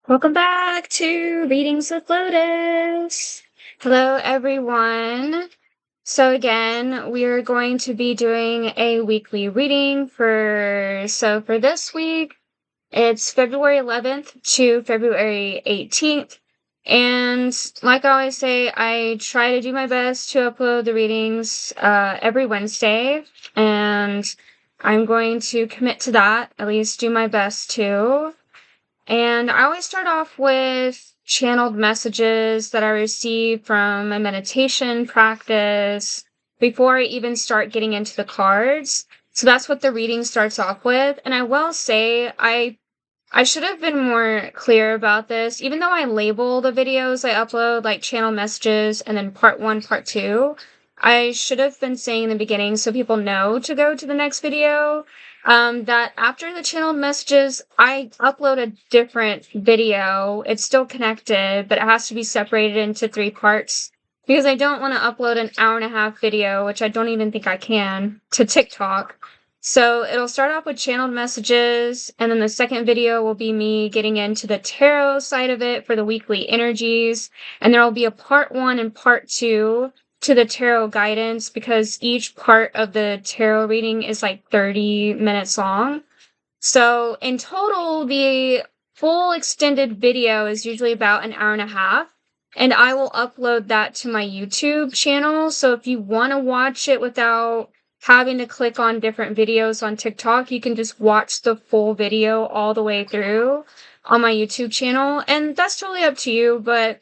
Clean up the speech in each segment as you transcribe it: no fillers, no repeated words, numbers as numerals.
Welcome back to Readings with Lotus. Hello, everyone. So again, we are going to be doing a weekly reading for this week, it's February 11th to February 18th. And like I always say, I try to do my best to upload the readings every Wednesday, and I'm going to commit to that, at least do my best to. And I always start off with channeled messages that I receive from my meditation practice before I even start getting into the cards. So that's what the reading starts off with. And I will say, I should have been more clear about this. Even though I label the videos I upload like channel messages and then part 1, part 2, I should have been saying in the beginning so people know to go to the next video. That after the channeled messages, I upload a different video. It's still connected, but it has to be separated into 3 parts because I don't want to upload an hour-and-a-half video, which I don't even think I can, to TikTok. So it'll start off with channeled messages, and then the second video will be me getting into the tarot side of it for the weekly energies, and there will be a part 1 and part 2 to the tarot guidance because each part of the tarot reading is like 30 minutes long. So in total, the full extended video is usually about an hour and a half, and I will upload that to my YouTube channel. So if you want to watch it without having to click on different videos on TikTok, you can just watch the full video all the way through on my YouTube channel, and that's totally up to you, but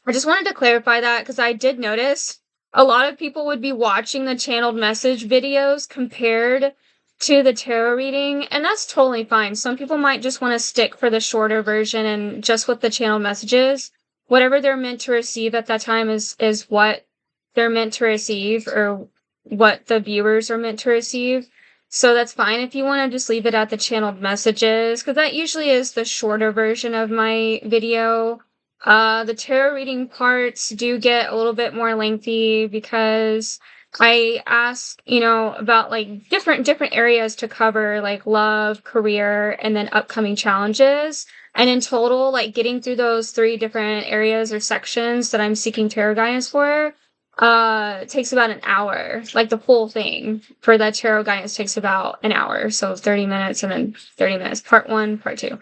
I just wanted to clarify that because I did notice a lot of people would be watching the channeled message videos compared to the tarot reading, and that's totally fine. Some people might just want to stick for the shorter version and just with the channeled messages. Whatever they're meant to receive at that time is what they're meant to receive, or what the viewers are meant to receive. So that's fine if you want to just leave it at the channeled messages, because that usually is the shorter version of my video. The tarot reading parts do get a little bit more lengthy because I ask, about like different areas to cover, like love, career, and then upcoming challenges. And in total, like getting through those 3 different areas or sections that I'm seeking tarot guidance for, it takes about an hour. Like the full thing for that tarot guidance takes about an hour. So 30 minutes and then 30 minutes, part 1, part 2.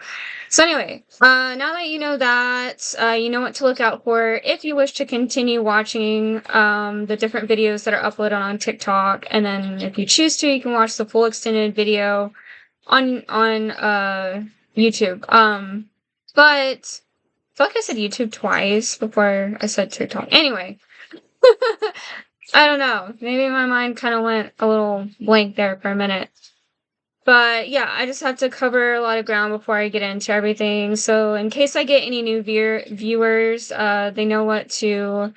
So anyway, now that you know that, you know what to look out for if you wish to continue watching the different videos that are uploaded on TikTok. And then if you choose to, you can watch the full extended video on YouTube. But I feel like I said YouTube twice before I said TikTok. Anyway, I don't know. Maybe my mind kind of went a little blank there for a minute. But yeah, I just have to cover a lot of ground before I get into everything. So in case I get any new viewers, they know what to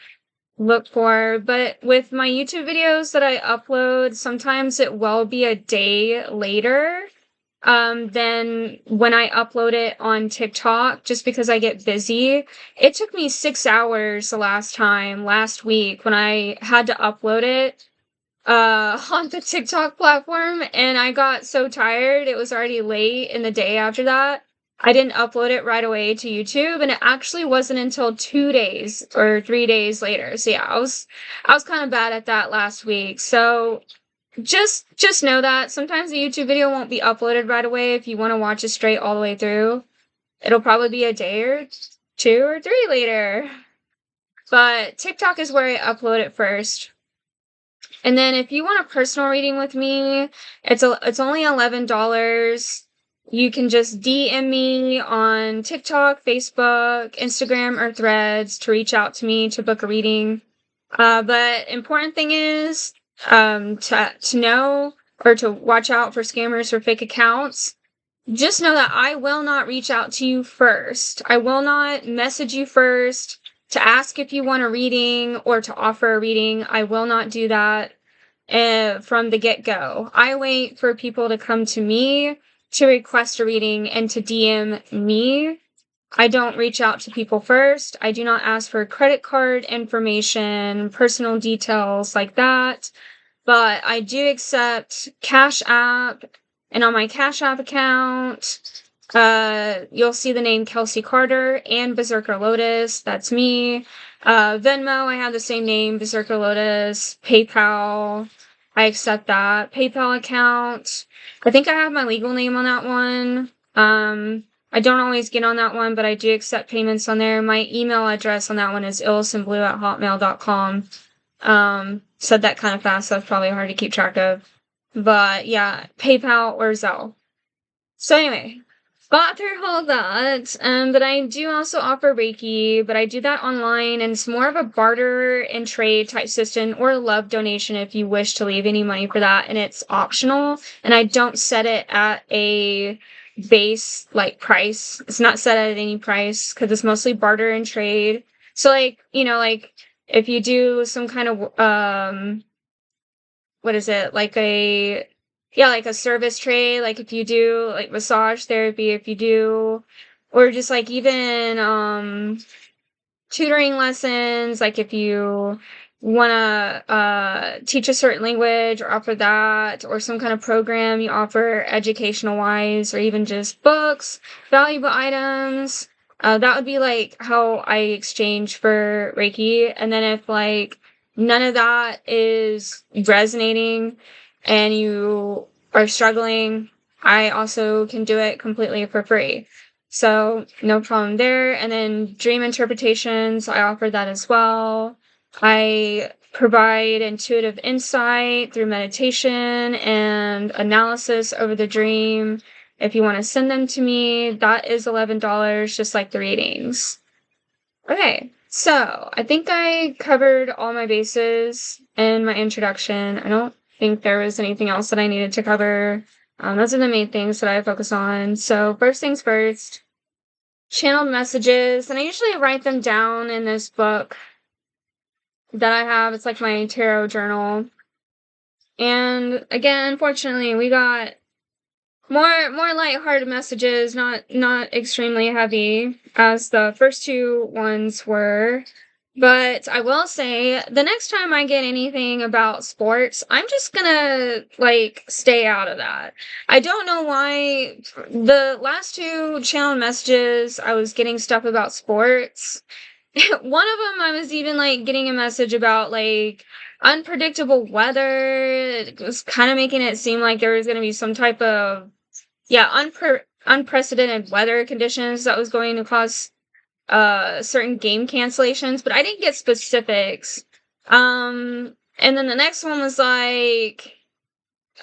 look for. But with my YouTube videos that I upload, sometimes it will be a day later than when I upload it on TikTok, just because I get busy. It took me 6 hours last week when I had to upload it on the TikTok platform, and I got so tired. It was already late in the day after that. I didn't upload it right away to YouTube, and it actually wasn't until 2 days or 3 days later. So yeah, I was kind of bad at that last week. So just know that sometimes the YouTube video won't be uploaded right away if you want to watch it straight all the way through. It'll probably be a day or 2 or 3 later. But TikTok is where I upload it first. And then if you want a personal reading with me, it's only $11. You can just DM me on TikTok, Facebook, Instagram, or Threads to reach out to me to book a reading. But important thing is to know or to watch out for scammers or fake accounts. Just know that I will not reach out to you first. I will not message you first to ask if you want a reading or to offer a reading. I will not do that from the get-go. I wait for people to come to me to request a reading and to DM me. I don't reach out to people first. I do not ask for credit card information, personal details like that. But I do accept Cash App, and on my Cash App account, You'll see the name Kelsey Carter and Berserker Lotus. That's me. Venmo, I have the same name, Berserker Lotus. PayPal, I accept that. PayPal account, I think I have my legal name on that one. I don't always get on that one, but I do accept payments on there. My email address on that one is illisonblue@hotmail.com. Said that kind of fast, so that's probably hard to keep track of. But yeah, PayPal or Zelle. So anyway, got through all that, but I do also offer Reiki, but I do that online, and it's more of a barter and trade type system, or a love donation if you wish to leave any money for that, and it's optional, and I don't set it at a base, like, price. It's not set at any price, because it's mostly barter and trade. So, like, like, if you do some kind of, what is it, like like a service trade, like if you do like massage therapy, if you do, or just like even tutoring lessons, like if you want to teach a certain language or offer that, or some kind of program you offer educational wise, or even just books, valuable items, that would be like how I exchange for Reiki. And then if like none of that is resonating and you are struggling, I also can do it completely for free. So no problem there. And then dream interpretations, I offer that as well. I provide intuitive insight through meditation and analysis over the dream. If you want to send them to me, that is $11, just like the readings. Okay, so I think I covered all my bases in my introduction. I don't think there was anything else that I needed to cover. Those are the main things that I focus on. So first things first, channeled messages, and I usually write them down in this book that I have. It's like my tarot journal. And again, unfortunately, we got more lighthearted messages, not extremely heavy as the first two ones were. But I will say, the next time I get anything about sports, I'm just gonna, like, stay out of that. I don't know why. The last two channel messages, I was getting stuff about sports. One of them, I was even, like, getting a message about, like, unpredictable weather. It was kind of making it seem like there was gonna be some type of, unprecedented weather conditions that was going to cause certain game cancellations, but I didn't get specifics. And then the next one was like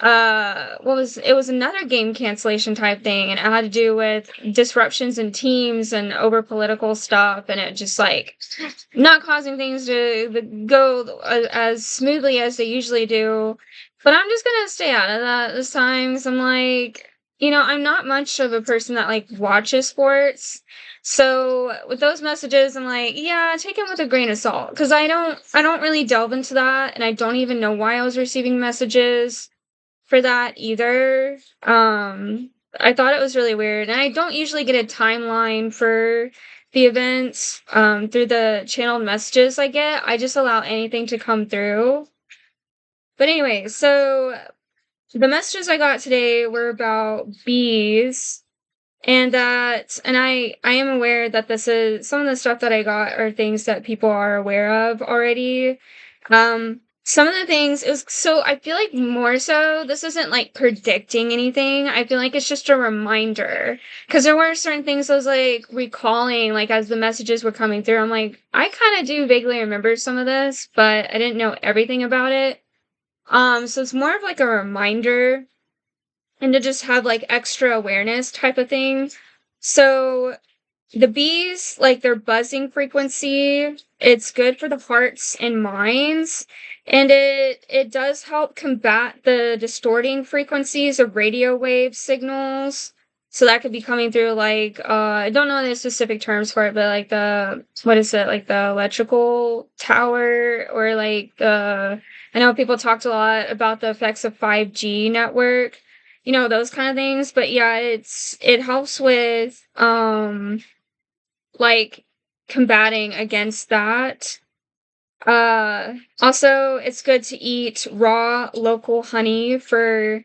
it was another game cancellation type thing, and it had to do with disruptions in teams and over political stuff, and it just like not causing things to go as smoothly as they usually do. But I'm just gonna stay out of that this time, because I'm like, I'm not much of a person that like watches sports. So with those messages, I'm like, yeah, take them with a grain of salt, because I don't really delve into that, and I don't even know why I was receiving messages for that either. I thought it was really weird, and I don't usually get a timeline for the events through the channeled messages I get. I just allow anything to come through. But anyway, so the messages I got today were about bees. And I am aware that this is some of the stuff that I got are things that people are aware of already. Some of the things I feel like more so this isn't like predicting anything. I feel like it's just a reminder, because there were certain things I was like recalling, like as the messages were coming through. I'm like, I kind of do vaguely remember some of this, but I didn't know everything about it. So it's more of like a reminder, and to just have like extra awareness type of thing. So the bees, like their buzzing frequency, it's good for the hearts and minds, and it does help combat the distorting frequencies of radio wave signals. So that could be coming through like I don't know the specific terms for it, but like what is it, like the electrical tower, or like I know people talked a lot about the effects of 5G network, those kind of things. But yeah, it helps with like combating against that. Also, it's good to eat raw local honey for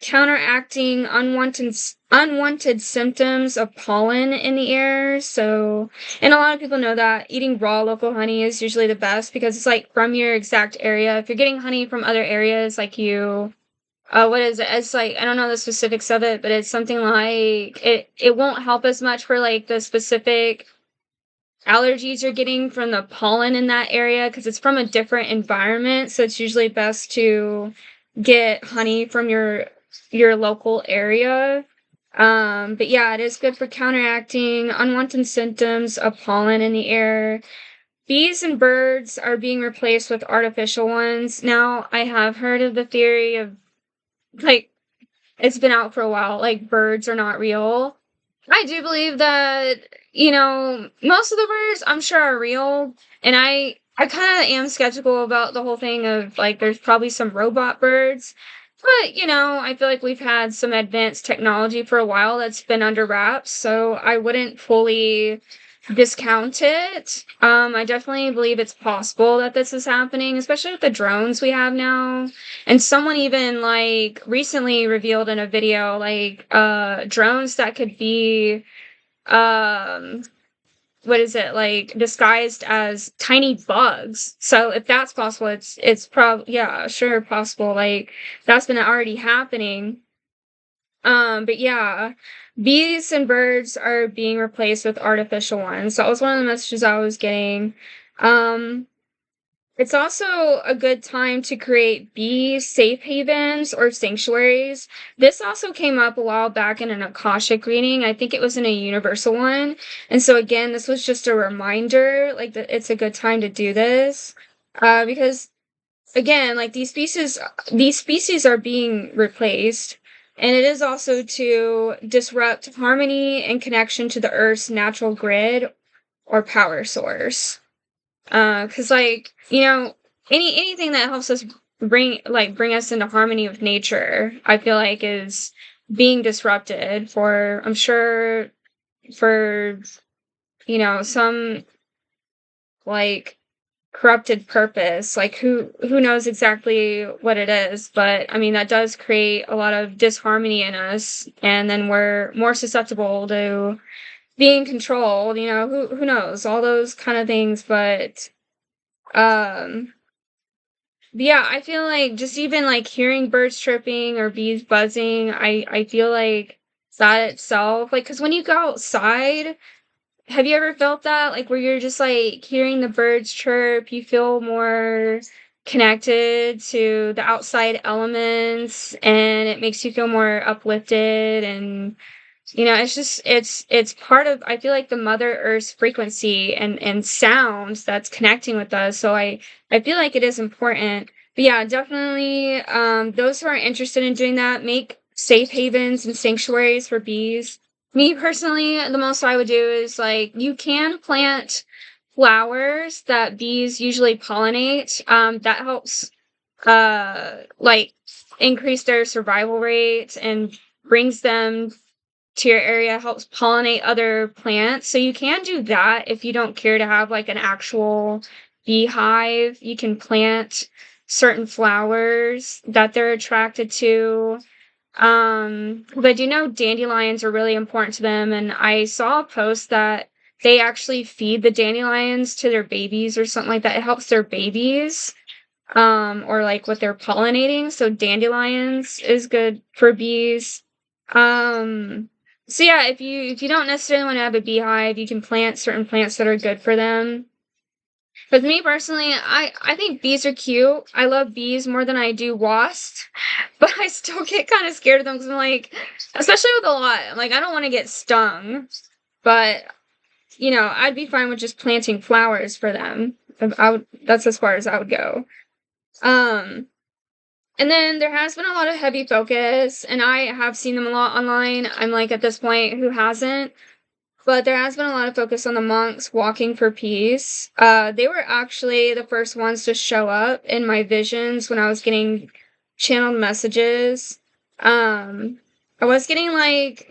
counteracting unwanted symptoms of pollen in the air. So, and a lot of people know that eating raw local honey is usually the best because it's like from your exact area. If you're getting honey from other areas, like what is it? It's like I don't know the specifics of it, but it's something like it won't help as much for like the specific allergies you're getting from the pollen in that area because it's from a different environment. So it's usually best to get honey from your local area. But yeah, it is good for counteracting unwanted symptoms of pollen in the air. Bees and birds are being replaced with artificial ones. Now, I have heard of the theory of like it's been out for a while, like birds are not real. I do believe that, most of the birds I'm sure are real, and I kind of am skeptical about the whole thing of like there's probably some robot birds. But, I feel like we've had some advanced technology for a while that's been under wraps, so I wouldn't fully discount it. I definitely believe it's possible that this is happening, especially with the drones we have now. And someone even like recently revealed in a video like drones that could be um what is it like disguised as tiny bugs. So if that's possible, it's probably yeah, sure possible. Like that's been already happening. But yeah, bees and birds are being replaced with artificial ones. That was one of the messages I was getting. Um, it's also a good time to create bee safe havens or sanctuaries. This also came up a while back in an Akashic reading. I think it was in a universal one. And so again, this was just a reminder, like that it's a good time to do this. Because again, like these species are being replaced, and it is also to disrupt harmony and connection to the Earth's natural grid or power source. Because like anything that helps us bring us into harmony with nature, I feel like is being disrupted for I'm sure for some like corrupted purpose. Like who knows exactly what it is, but I mean that does create a lot of disharmony in us, and then we're more susceptible to being controlled. Who knows all those kind of things, um but yeah, I feel like just even like hearing birds chirping or bees buzzing, I feel like that itself, like, because when you go outside, have you ever felt that? Like, where you're just, like, hearing the birds chirp, you feel more connected to the outside elements, and it makes you feel more uplifted, and, it's part of I feel like the Mother Earth's frequency and sounds that's connecting with us, so I feel like it is important. But, yeah, definitely, those who are interested in doing that, make safe havens and sanctuaries for bees. Me personally, the most I would do is like you can plant flowers that bees usually pollinate. That helps like increase their survival rate and brings them to your area, helps pollinate other plants. So you can do that if you don't care to have like an actual beehive. You can plant certain flowers that they're attracted to. But I do know dandelions are really important to them, and I saw a post that they actually feed the dandelions to their babies or something like that. It helps their babies, or like what they're pollinating. So dandelions is good for bees. So yeah, if you don't necessarily want to have a beehive, you can plant certain plants that are good for them. With me personally, I think bees are cute. I love bees more than I do wasps, but I still get kind of scared of them because I'm like, especially with a lot, I'm like, I don't want to get stung, but I'd be fine with just planting flowers for them. That's as far as I would go. Um, and then there has been a lot of heavy focus, and I have seen them a lot online. I'm like, at this point, who hasn't? But there has been a lot of focus on the monks walking for peace. They were actually the first ones to show up in my visions when I was getting channeled messages. I was getting like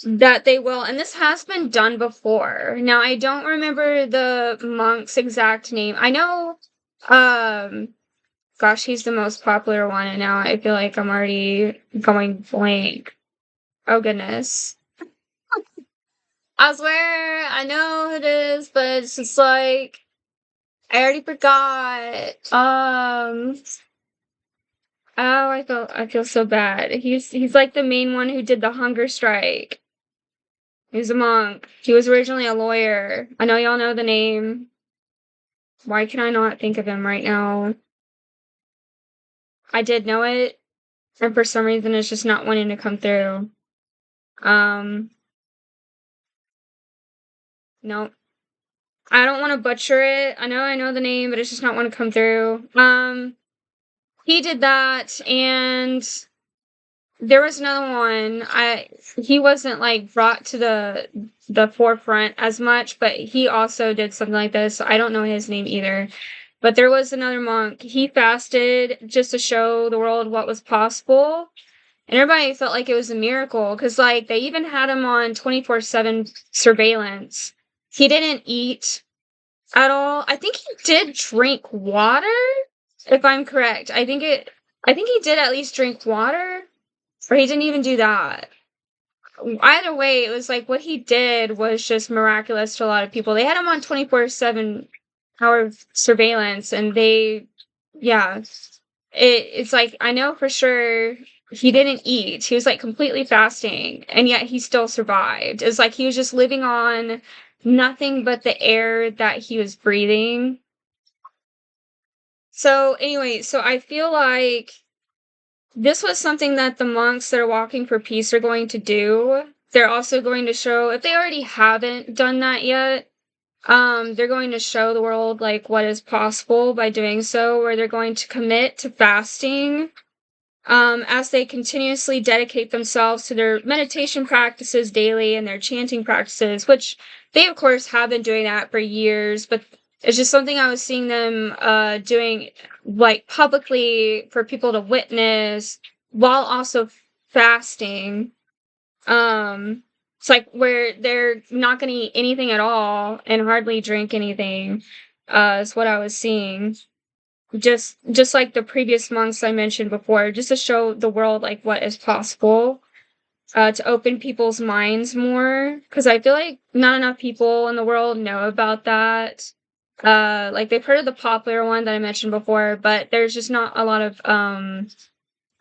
that they will, and this has been done before. Now I don't remember the monk's exact name. I know, Gosh, he's the most popular one, and now I feel like I'm already going blank. Oh, goodness. I swear, I know who it is, but it's just like, I already forgot. Oh, I feel so bad. He's like the main one who did the hunger strike. He's a monk. He was originally a lawyer. I know y'all know the name. Why can I not think of him right now? I did know it, and for some reason it's just not wanting to come through. No. I don't want to butcher it. I know the name, but it's just not want to come through. He did that, and there was another one. He wasn't like brought to the forefront as much, but he also did something like this. I don't know his name either. But there was another monk. He fasted just to show the world what was possible. And everybody felt like it was a miracle because, like, they even had him on 24/7 surveillance. He didn't eat at all. I think he did drink water, if I'm correct. I think he did at least drink water, or he didn't even do that. Either way, it was like what he did was just miraculous to a lot of people. They had him on 24/7 hour surveillance, and yeah, it's like I know for sure he didn't eat. He was like completely fasting, and yet he still survived. It's like he was just living on nothing but the air that he was breathing. So anyway, so I feel like this was something that the monks that are walking for peace are going to do. They're also going to show, if they already haven't done that yet, they're going to show the world like what is possible by doing so, where they're going to commit to fasting, as they continuously dedicate themselves to their meditation practices daily and their chanting practices, which they of course have been doing that for years, but it's just something I was seeing them doing like publicly for people to witness while also fasting. It's like where they're not going to eat anything at all and hardly drink anything. Is what I was seeing. Just like the previous monks I mentioned before, just to show the world like what is possible, to open people's minds more. Because I feel like not enough people in the world know about that. Like they've heard of the popular one that I mentioned before, but there's just not a lot of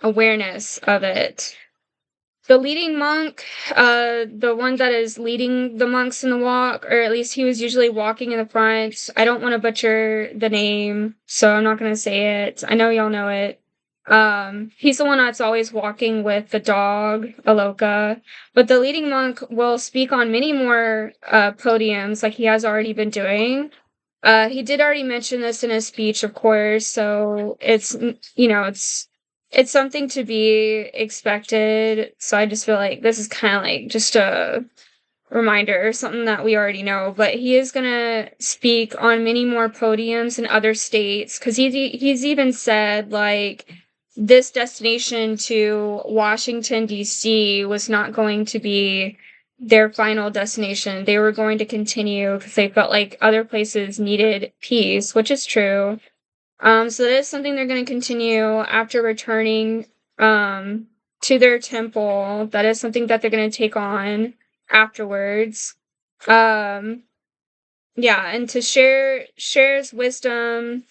awareness of it. The leading monk, the one that is leading the monks in the walk, or at least he was usually walking in the front. I don't want to butcher the name, so I'm not going to say it. I know y'all know it. He's the one that's always walking with the dog, Aloka. But the leading monk will speak on many more podiums, like he has already been doing. He did already mention this in his speech, of course, so it's something to be expected. So I just feel like this is kind of like just a reminder, something that we already know. But he is gonna speak on many more podiums in other states because he's even said like this destination to Washington D.C. was not going to be their final destination. They were going to continue because they felt like other places needed peace, which is true. So that is something they're going to continue after returning to their temple. That is something that they're going to take on afterwards. Um, yeah, and to share his wisdom,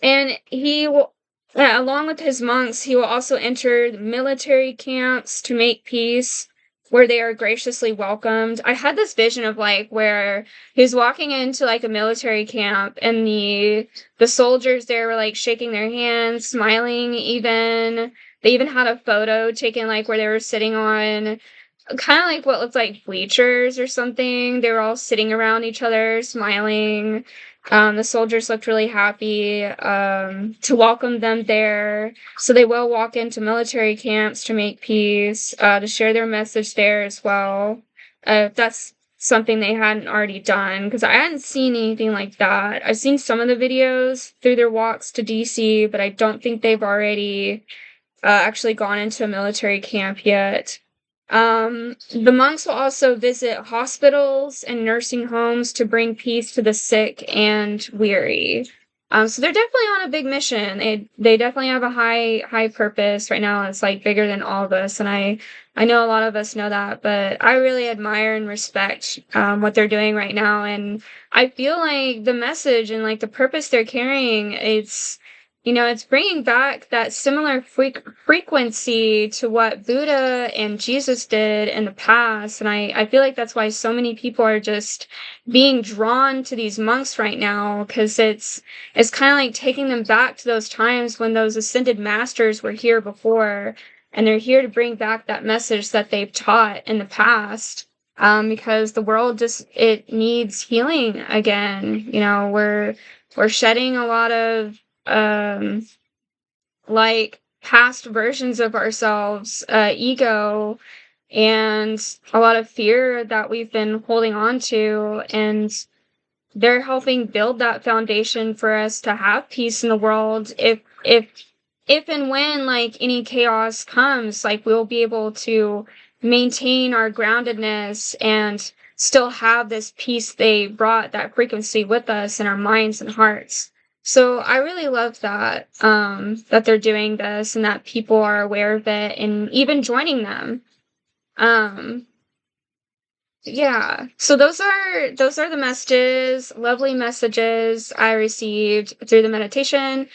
and he will, yeah, along with his monks, he will also enter the military camps to make peace, where they are graciously welcomed. I had this vision of like where he's walking into like a military camp, and the soldiers there were like shaking their hands, smiling. Even they even had a photo taken like where they were sitting on kind of like what looked like bleachers or something. They were all sitting around each other, smiling. The soldiers looked really happy to welcome them there. So they will walk into military camps to make peace, to share their message there as well. If that's something they hadn't already done, because I hadn't seen anything like that. I've seen some of the videos through their walks to DC, but I don't think they've already actually gone into a military camp yet. The monks will also visit hospitals and nursing homes to bring peace to the sick and weary. So they're definitely on a big mission. They definitely have a high purpose right now. It's like bigger than all of us, and I know a lot of us know that, but I really admire and respect what they're doing right now, and I feel like the message and like the purpose they're carrying, it's bringing back that similar frequency to what Buddha and Jesus did in the past, and I feel like that's why so many people are just being drawn to these monks right now because it's kind of like taking them back to those times when those ascended masters were here before, and they're here to bring back that message that they've taught in the past. Because the world just it needs healing again. We're shedding a lot of like past versions of ourselves, ego, and a lot of fear that we've been holding on to, and they're helping build that foundation for us to have peace in the world. If and when like any chaos comes, like we'll be able to maintain our groundedness and still have this peace they brought, that frequency with us in our minds and hearts. So I really love that that they're doing this and that people are aware of it and even joining them. Um yeah. So those are the messages, lovely messages I received through the meditation.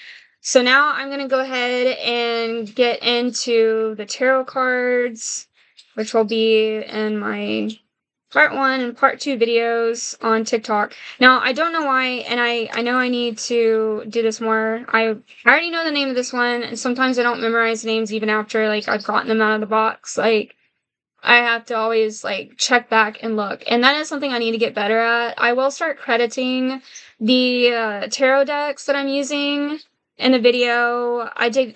So now I'm going to go ahead and get into the tarot cards, which will be in my part 1 and part 2 videos on TikTok. Now, I don't know why, and I know I need to do this more. I already know the name of this one, and sometimes I don't memorize names even after like I've gotten them out of the box. Like I have to always like check back and look. And that is something I need to get better at. I will start crediting the tarot decks that I'm using in the video. I'll be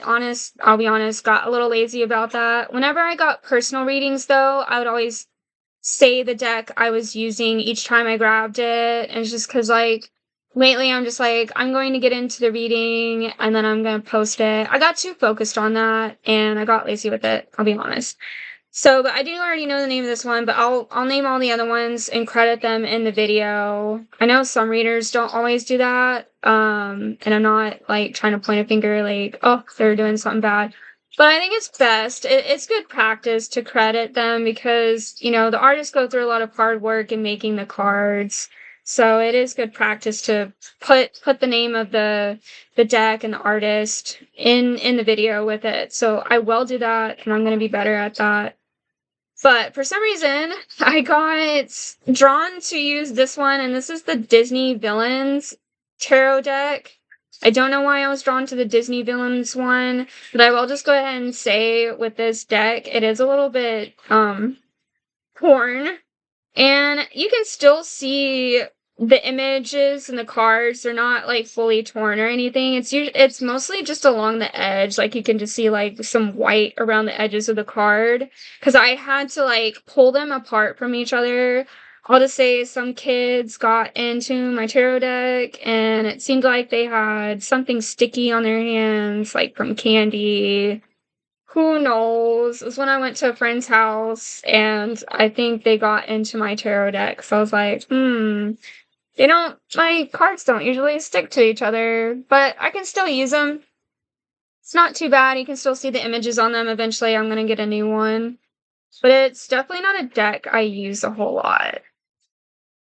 honest, got a little lazy about that. Whenever I got personal readings though, I would always say the deck I was using each time I grabbed it. And it's just because like lately I'm just like, I'm going to get into the reading and then I'm going to post it. I got too focused on that and I got lazy with it, I'll be honest. So, but I do already know the name of this one, but I'll name all the other ones and credit them in the video. I know some readers don't always do that, and I'm not like trying to point a finger like, oh, they're doing something bad. But I think it's best. It's good practice to credit them because the artists go through a lot of hard work in making the cards. So it is good practice to put the name of the deck and the artist in the video with it. So I will do that, and I'm gonna be better at that. But for some reason, I got drawn to use this one, and this is the Disney Villains Tarot deck. I don't know why I was drawn to the Disney Villains one, but I will just go ahead and say with this deck, it is a little bit, torn. And you can still see the images and the cards. They're not like fully torn or anything. It's mostly just along the edge. Like you can just see like some white around the edges of the card. Because I had to like pull them apart from each other. I'll just say some kids got into my tarot deck and it seemed like they had something sticky on their hands, like from candy. Who knows? It was when I went to a friend's house and I think they got into my tarot deck. So I was like, my cards don't usually stick to each other, but I can still use them. It's not too bad. You can still see the images on them. Eventually, I'm going to get a new one. But it's definitely not a deck I use a whole lot.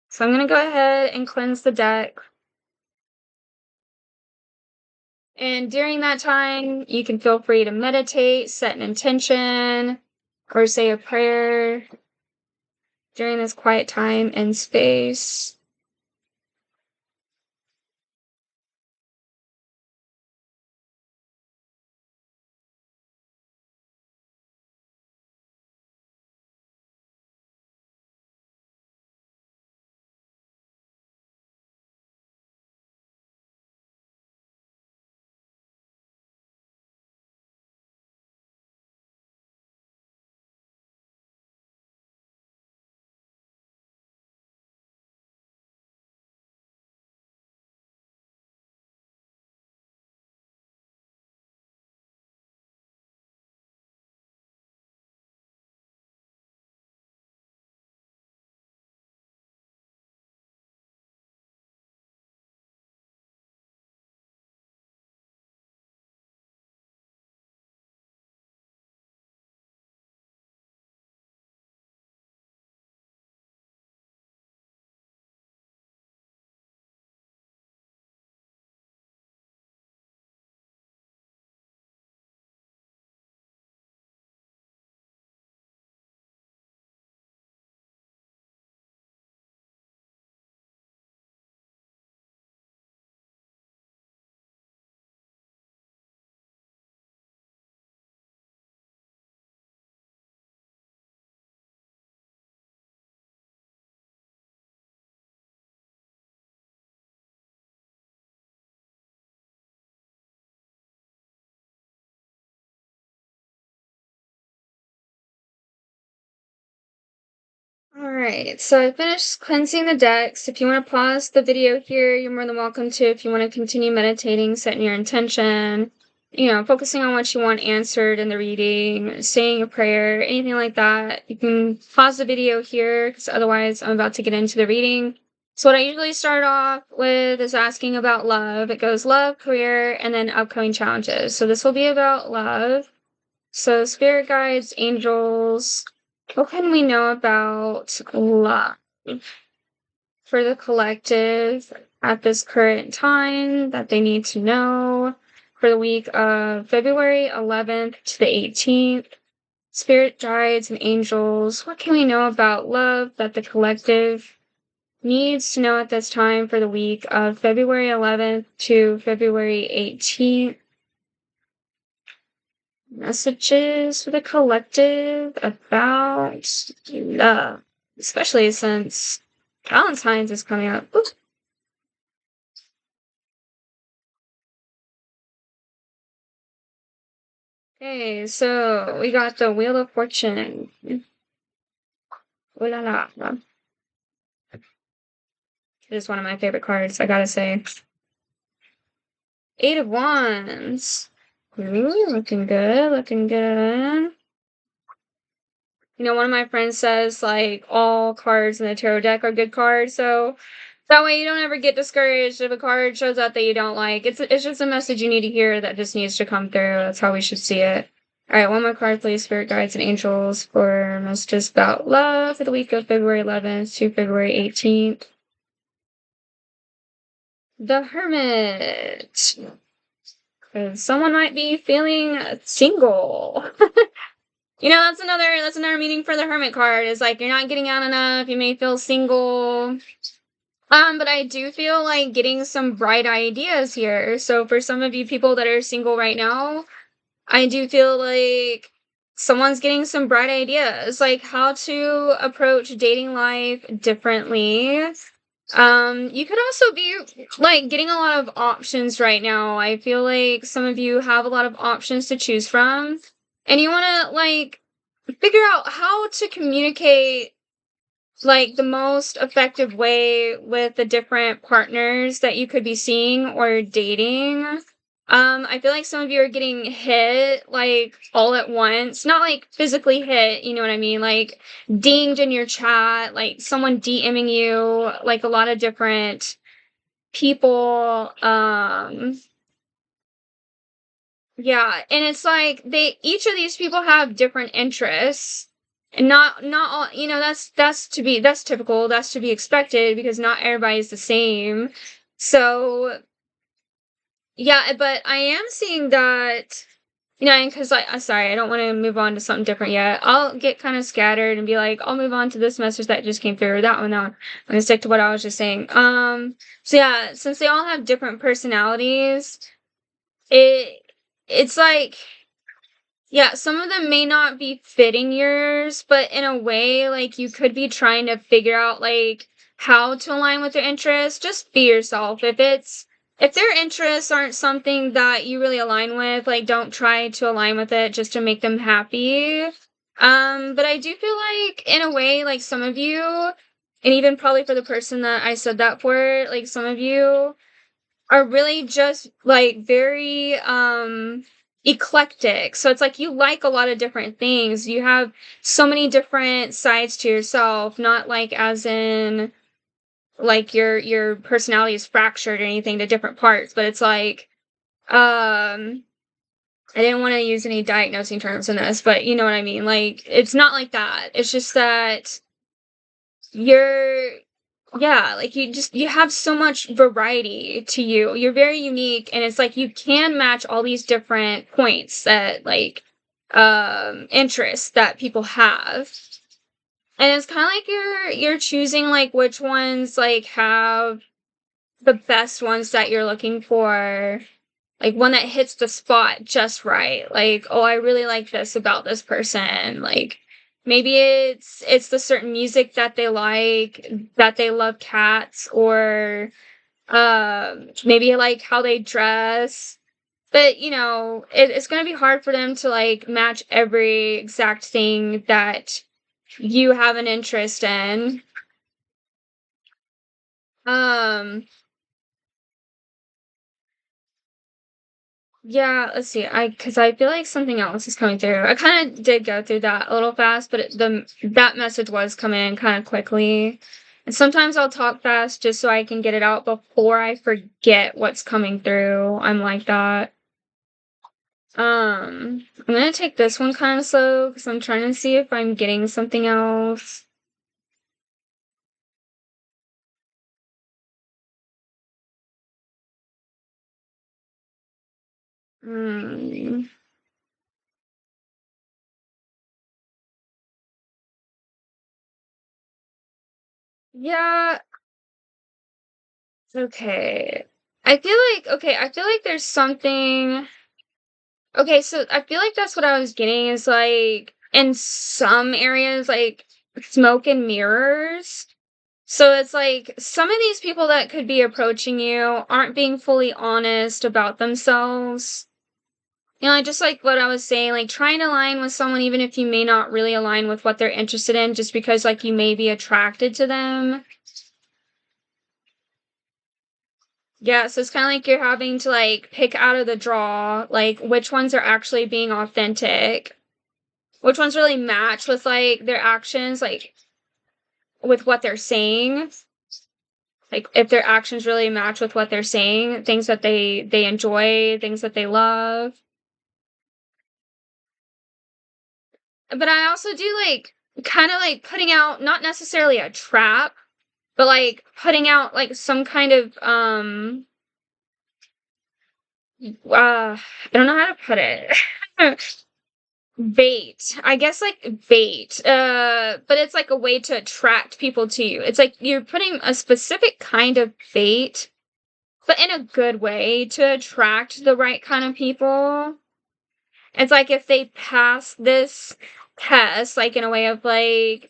So I'm going to go ahead and cleanse the deck. And during that time, you can feel free to meditate, set an intention, or say a prayer during this quiet time and space. Alright, so I finished cleansing the decks. If you want to pause the video here, you're more than welcome to. If you want to continue meditating, setting your intention, focusing on what you want answered in the reading, saying a prayer, anything like that, you can pause the video here, because otherwise I'm about to get into the reading. So what I usually start off with is asking about love. It goes love, career, and then upcoming challenges. So this will be about love. So spirit guides, angels, what can we know about love for the collective at this current time that they need to know for the week of February 11th to the 18th? Spirit guides and angels, what can we know about love that the collective needs to know at this time for the week of February 11th to February 18th? Messages for the collective about love, especially since Valentine's is coming up. Ooh. Okay, so we got the Wheel of Fortune. Ooh la la. It is one of my favorite cards, I gotta say. Eight of Wands. Ooh, looking good, looking good. One of my friends says, like, all cards in the tarot deck are good cards, so that way you don't ever get discouraged if a card shows up that you don't like. It's just a message you need to hear that just needs to come through. That's how we should see it. Alright, one more card, please. Spirit guides and angels for messages about love for the week of February 11th to February 18th. The Hermit. Because someone might be feeling single. That's another meaning for the Hermit card, is like you're not getting out enough, you may feel single. But I do feel like getting some bright ideas here. So for some of you people that are single right now, I do feel like someone's getting some bright ideas, like how to approach dating life differently. You could also be like getting a lot of options right now. I feel like some of you have a lot of options to choose from, and you want to like figure out how to communicate like the most effective way with the different partners that you could be seeing or dating. I feel like some of you are getting hit like all at once. Not like physically hit, you know what I mean? Like dinged in your chat, like someone DMing you, like a lot of different people. Yeah, and it's like each of these people have different interests. And not all, that's typical, that's to be expected because not everybody's the same. So yeah, but I am seeing that, because I'm sorry, I don't want to move on to something different yet. I'll get kind of scattered and be like, I'll move on to this message that just came through, or that one. I'm gonna stick to what I was just saying. So yeah, since they all have different personalities, it's like, yeah, some of them may not be fitting yours, but in a way, like, you could be trying to figure out, like, how to align with their interests. Just be yourself. If their interests aren't something that you really align with, like, don't try to align with it just to make them happy. But I do feel like, in a way, like, some of you, and even probably for the person that I said that for, like, some of you are really just, like, very, eclectic. So it's like you like a lot of different things. You have so many different sides to yourself, not like as in like your personality is fractured or anything to different parts, but it's like I didn't want to use any diagnosing terms in this, but you know what I mean. Like it's not like that. It's just that you're yeah, like you have so much variety to you. You're very unique, and it's like you can match all these different points that like interests that people have. And it's kind of like you're choosing like which ones like have the best ones that you're looking for. Like one that hits the spot just right. Like, oh, I really like this about this person. Like maybe it's the certain music that they like, that they love cats, or maybe like how they dress. But it's gonna be hard for them to like match every exact thing that you have an interest in. Um, yeah, let's see. Because I feel like something else is coming through. I kind of did go through that a little fast, but that message was coming in kind of quickly. And sometimes I'll talk fast just so I can get it out before I forget what's coming through. I'm like that. I'm gonna take this one kind of slow because I'm trying to see if I'm getting something else. Hmm. Yeah, okay. I feel like there's something. Okay, so I feel like that's what I was getting is like in some areas, like smoke and mirrors. So it's like some of these people that could be approaching you aren't being fully honest about themselves. You know, just like what I was saying, like trying to align with someone, even if you may not really align with what they're interested in, just because like you may be attracted to them. Yeah, so it's kind of like you're having to like pick out of the draw, like which ones are actually being authentic, which ones really match with like their actions, like with what they're saying. Like if their actions really match with what they're saying, things that they enjoy, things that they love. But I also do like kind of like putting out not necessarily a trap, but like putting out like some kind of I don't know how to put it. Bait. I guess like bait. But it's like a way to attract people to you. It's like you're putting a specific kind of bait, but in a good way to attract the right kind of people. It's like if they pass this test, like in a way of like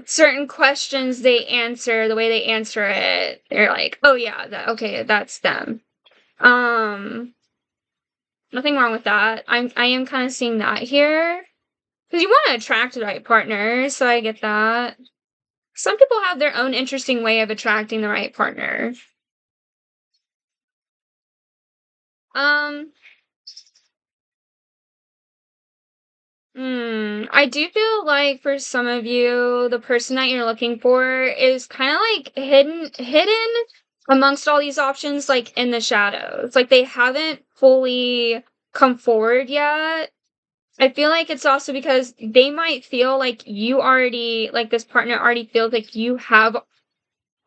certain questions they answer, the way they answer it, they're like, oh yeah, okay, that's them. Um, Nothing wrong with that. I am kind of seeing that here. Because you want to attract the right partner, so I get that. Some people have their own interesting way of attracting the right partner. Um, I do feel like for some of you, the person that you're looking for is kind of like hidden amongst all these options, like in the shadows. Like they haven't fully come forward yet. I feel like it's also because they might feel like you already, like this partner already feels like you have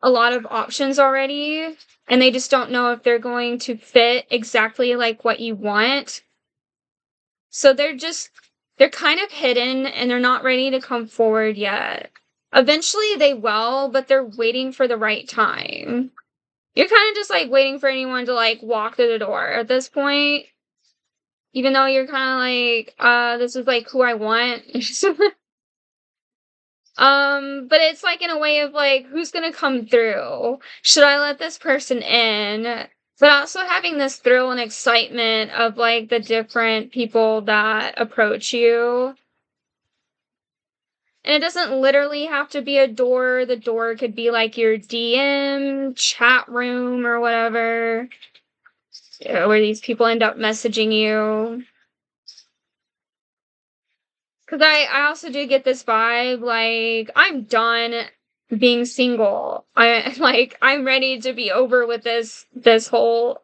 a lot of options already, and they just don't know if they're going to fit exactly like what you want. So they're kind of hidden and they're not ready to come forward yet. Eventually they will, but they're waiting for the right time. You're kind of just like waiting for anyone to like walk through the door at this point, even though you're kind of like, this is like who I want. But it's like in a way of like, who's gonna come through? Should I let this person in? But also having this thrill and excitement of like the different people that approach you. And it doesn't literally have to be a door. The door could be like your DM, chat room, or whatever, where these people end up messaging you. Because I also do get this vibe, like, I'm done being single. I'm ready to be over with this whole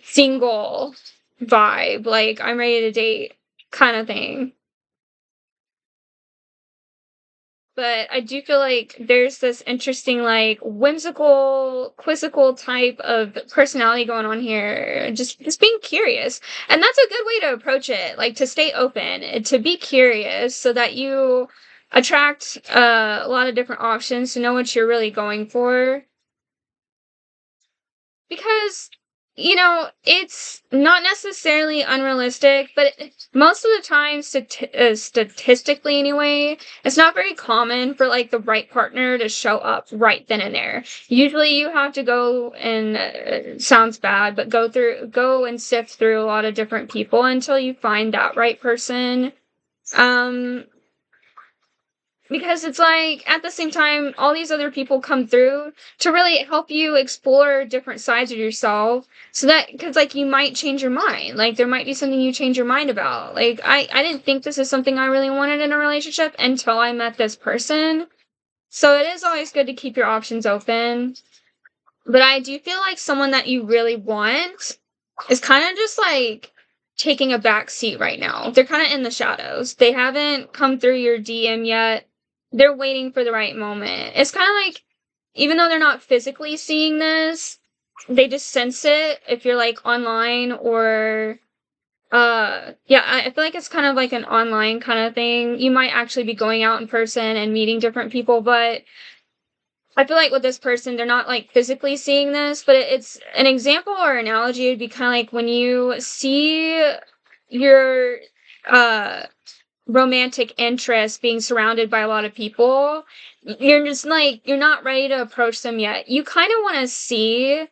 single vibe. Like, I'm ready to date kind of thing. But I do feel like there's this interesting, like, whimsical, quizzical type of personality going on here. Just being curious. And that's a good way to approach it. Like, to stay open, to be curious so that you attract a lot of different options to know what you're really going for. Because it's not necessarily unrealistic, but most of the time statistically anyway, it's not very common for like the right partner to show up right then and there. Usually you have to go and sounds bad, but go and sift through a lot of different people until you find that right person. um because it's like, at the same time, all these other people come through to really help you explore different sides of yourself. So that, because like you might change your mind. Like there might be something you change your mind about. Like I didn't think this is something I really wanted in a relationship until I met this person. So it is always good to keep your options open. But I do feel like someone that you really want is kind of just like taking a back seat right now. They're kind of in the shadows. They haven't come through your DM yet. They're waiting for the right moment. It's kind of like, even though they're not physically seeing this, they just sense it if you're like online or yeah, I feel like it's kind of like an online kind of thing. You might actually be going out in person and meeting different people, but I feel like with this person, they're not like physically seeing this, but it's an example or analogy would be kind of like when you see your uh romantic interest being surrounded by a lot of people, you're just like, you're not ready to approach them yet. You kind of want to see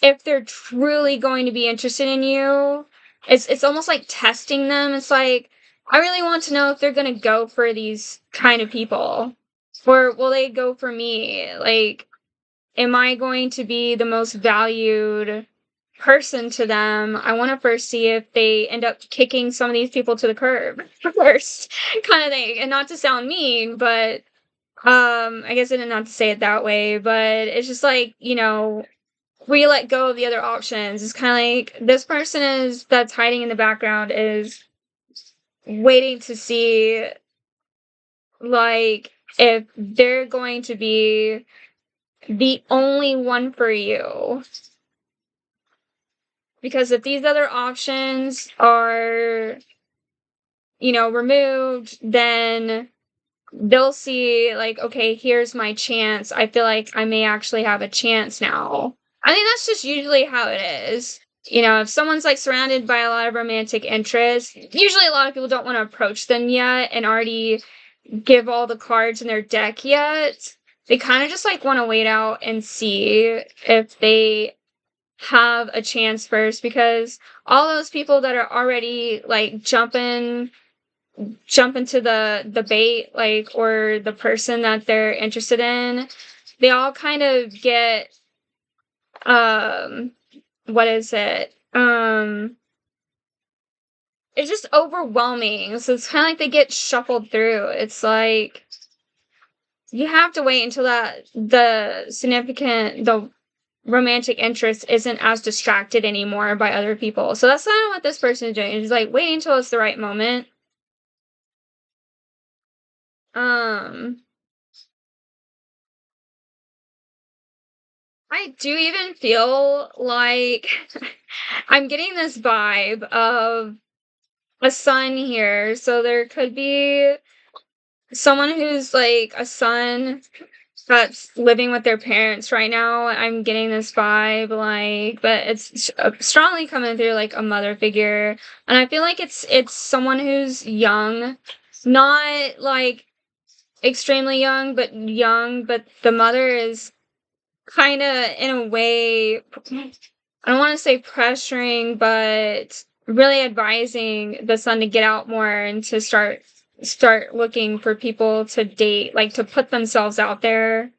if they're truly going to be interested in you. It's almost like testing them. It's like, I really want to know if they're going to go for these kind of people. Or will they go for me? Like, am I going to be the most valued person to them? I want to first see if they end up kicking some of these people to the curb first, kind of thing. And not to sound mean, but I guess I didn't have to say it that way, but it's just like, you know, we let go of the other options. It's kind of like this person is that's hiding in the background is waiting to see like if they're going to be the only one for you. Because if these other options are, you know, removed, then they'll see, like, okay, here's my chance. I feel like I may actually have a chance now. I think that's just usually how it is. You know, if someone's like surrounded by a lot of romantic interest, usually a lot of people don't want to approach them yet and already give all the cards in their deck yet. They kind of just like want to wait out and see if they have a chance first, because all those people that are already like jumping to the bait, like, or the person that they're interested in, they all kind of get what is it, it's just overwhelming. So it's kind of like they get shuffled through. It's like you have to wait until the romantic interest isn't as distracted anymore by other people. So that's kind of what this person is doing. It's like waiting until it's the right moment. I do even feel like I'm getting this vibe of a son here. So there could be someone who's like a son that's living with their parents right now. I'm getting this vibe, like, but it's strongly coming through like a mother figure, and I feel like it's someone who's young, not like extremely young, but the mother is kind of in a way, I don't want to say pressuring, but really advising the son to get out more and to start looking for people to date, like to put themselves out there.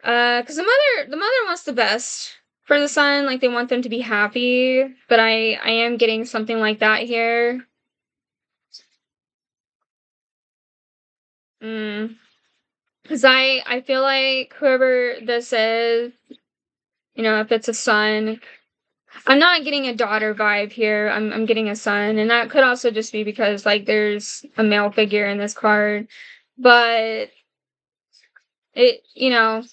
Because the mother wants the best for the son, like they want them to be happy, but I am getting something like that here. Because I feel like whoever this is, you know, if it's a son, I'm not getting a daughter vibe here. I'm getting a son, and that could also just be because like there's a male figure in this card, but it, you know,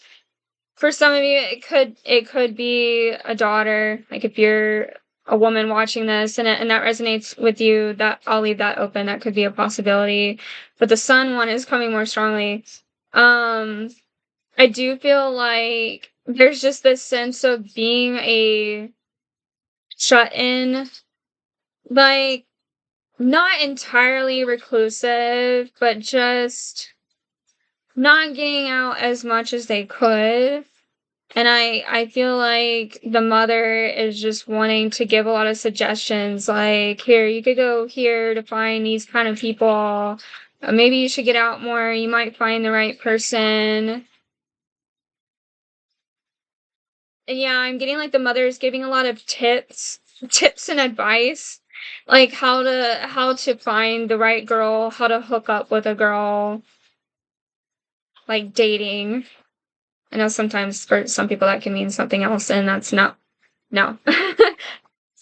for some of you it could be a daughter. Like if you're a woman watching this and that resonates with you, that I'll leave that open. That could be a possibility. But the son one is coming more strongly. I do feel like there's just this sense of being a shut in, like not entirely reclusive, but just not getting out as much as they could. And I feel like the mother is just wanting to give a lot of suggestions, like, here, you could go here to find these kind of people. Maybe you should get out more. You might find the right person. And yeah, I'm getting like the mother's giving a lot of tips and advice, like how to find the right girl, how to hook up with a girl, like dating. I know sometimes for some people that can mean something else, and that's not no.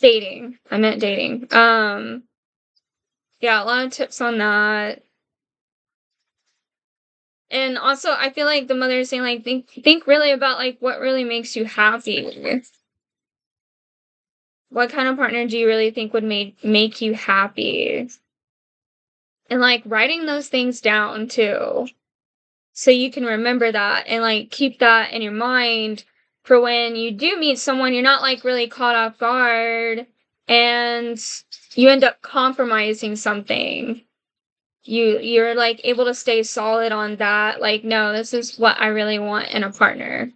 Dating. I meant dating. Yeah, a lot of tips on that. And also I feel like the mother is saying like think really about like what really makes you happy. What kind of partner do you really think would make you happy? And like writing those things down too. So you can remember that and like keep that in your mind for when you do meet someone, you're not like really caught off guard and you end up compromising something. You're like able to stay solid on that, like, no, this is what I really want in a partner.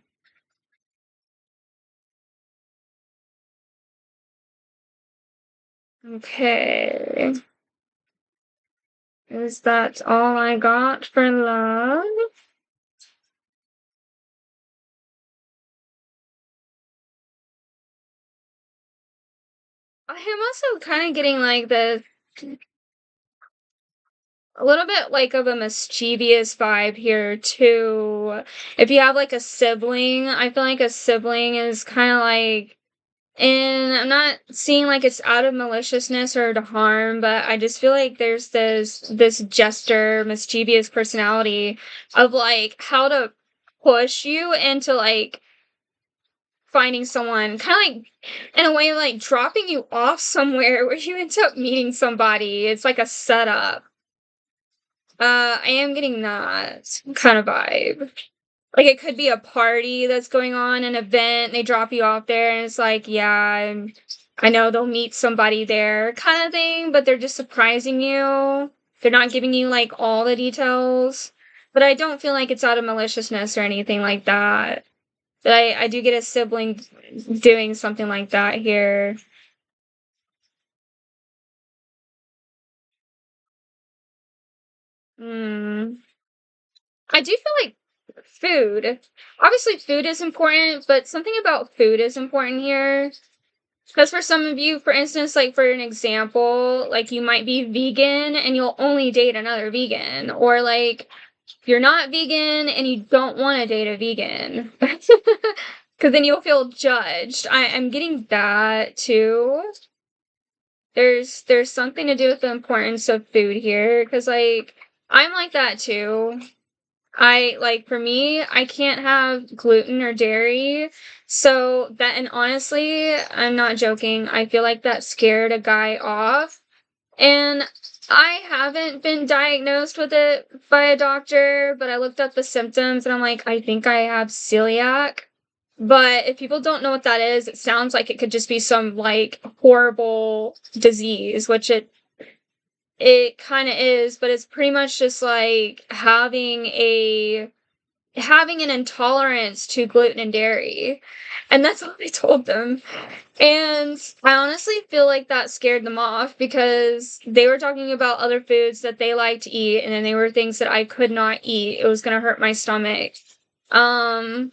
Okay. Is that all I got for love? I am also kind of getting like the a little bit like of a mischievous vibe here too. If you have like a sibling, I feel like a sibling is kind of like, and I'm not seeing like it's out of maliciousness or to harm, but I just feel like there's this jester, mischievous personality of like how to push you into like finding someone, kind of like in a way like dropping you off somewhere where you end up meeting somebody. It's like a setup. I am getting that kind of vibe. Like it could be a party that's going on, an event, they drop you off there and it's like, yeah, I know they'll meet somebody there kind of thing, but they're just surprising you. They're not giving you like all the details. But I don't feel like it's out of maliciousness or anything like that. But I do get a sibling doing something like that here. Hmm. I do feel like food. Obviously, food is important, but something about food is important here. Because for some of you, for instance, like for an example, like you might be vegan and you'll only date another vegan, or like you're not vegan and you don't want to date a vegan. Because then you'll feel judged. I'm getting that too. There's something to do with the importance of food here. Because like I'm like that too. I like for me, I can't have gluten or dairy. So that, and honestly, I'm not joking. I feel like that scared a guy off. And I haven't been diagnosed with it by a doctor, but I looked up the symptoms and I'm like, I think I have celiac. But if people don't know what that is, it sounds like it could just be some like horrible disease, which it kind of is, but it's pretty much just like having an intolerance to gluten and dairy. And that's all they told them. And I honestly feel like that scared them off because they were talking about other foods that they like to eat, and then they were things that I could not eat. It was gonna hurt my stomach. Um,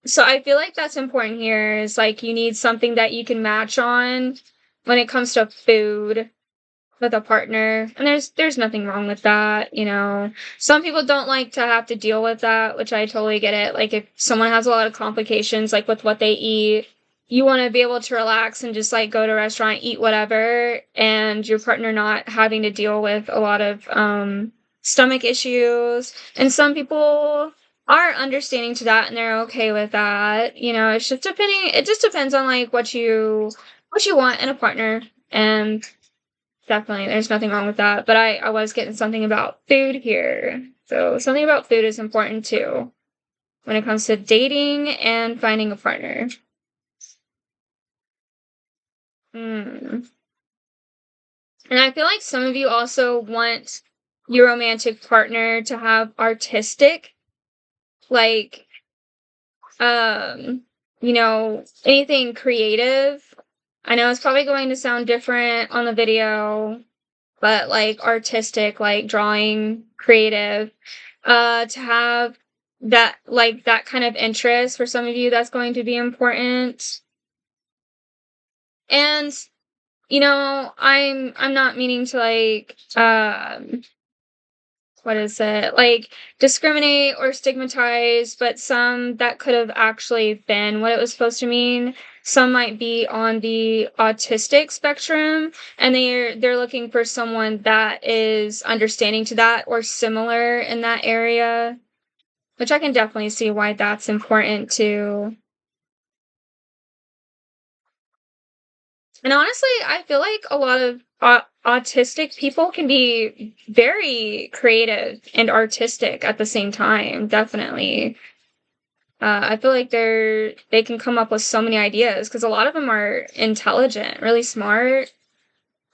so I feel like that's important here is like you need something that you can match on when it comes to food with a partner, and there's nothing wrong with that, you know. Some people don't like to have to deal with that, which I totally get it. Like if someone has a lot of complications like with what they eat, you want to be able to relax and just like go to a restaurant, eat whatever, and your partner not having to deal with a lot of stomach issues. And some people are understanding to that and they're okay with that. You know, it just depends on like what you want in a partner. And definitely, there's nothing wrong with that. But I was getting something about food here. So something about food is important too when it comes to dating and finding a partner. Mm. And I feel like some of you also want your romantic partner to have artistic, like, um, anything creative. I know it's probably going to sound different on the video, but like artistic, like drawing, creative. To have that kind of interest for some of you, that's going to be important. And I'm not meaning to like what is it? Like discriminate or stigmatize, but some that could have actually been what it was supposed to mean. Some might be on the autistic spectrum and they're looking for someone that is understanding to that or similar in that area, which I can definitely see why that's important too. And honestly, I feel like a lot of autistic people can be very creative and artistic at the same time. Definitely. I feel like they can come up with so many ideas because a lot of them are intelligent, really smart.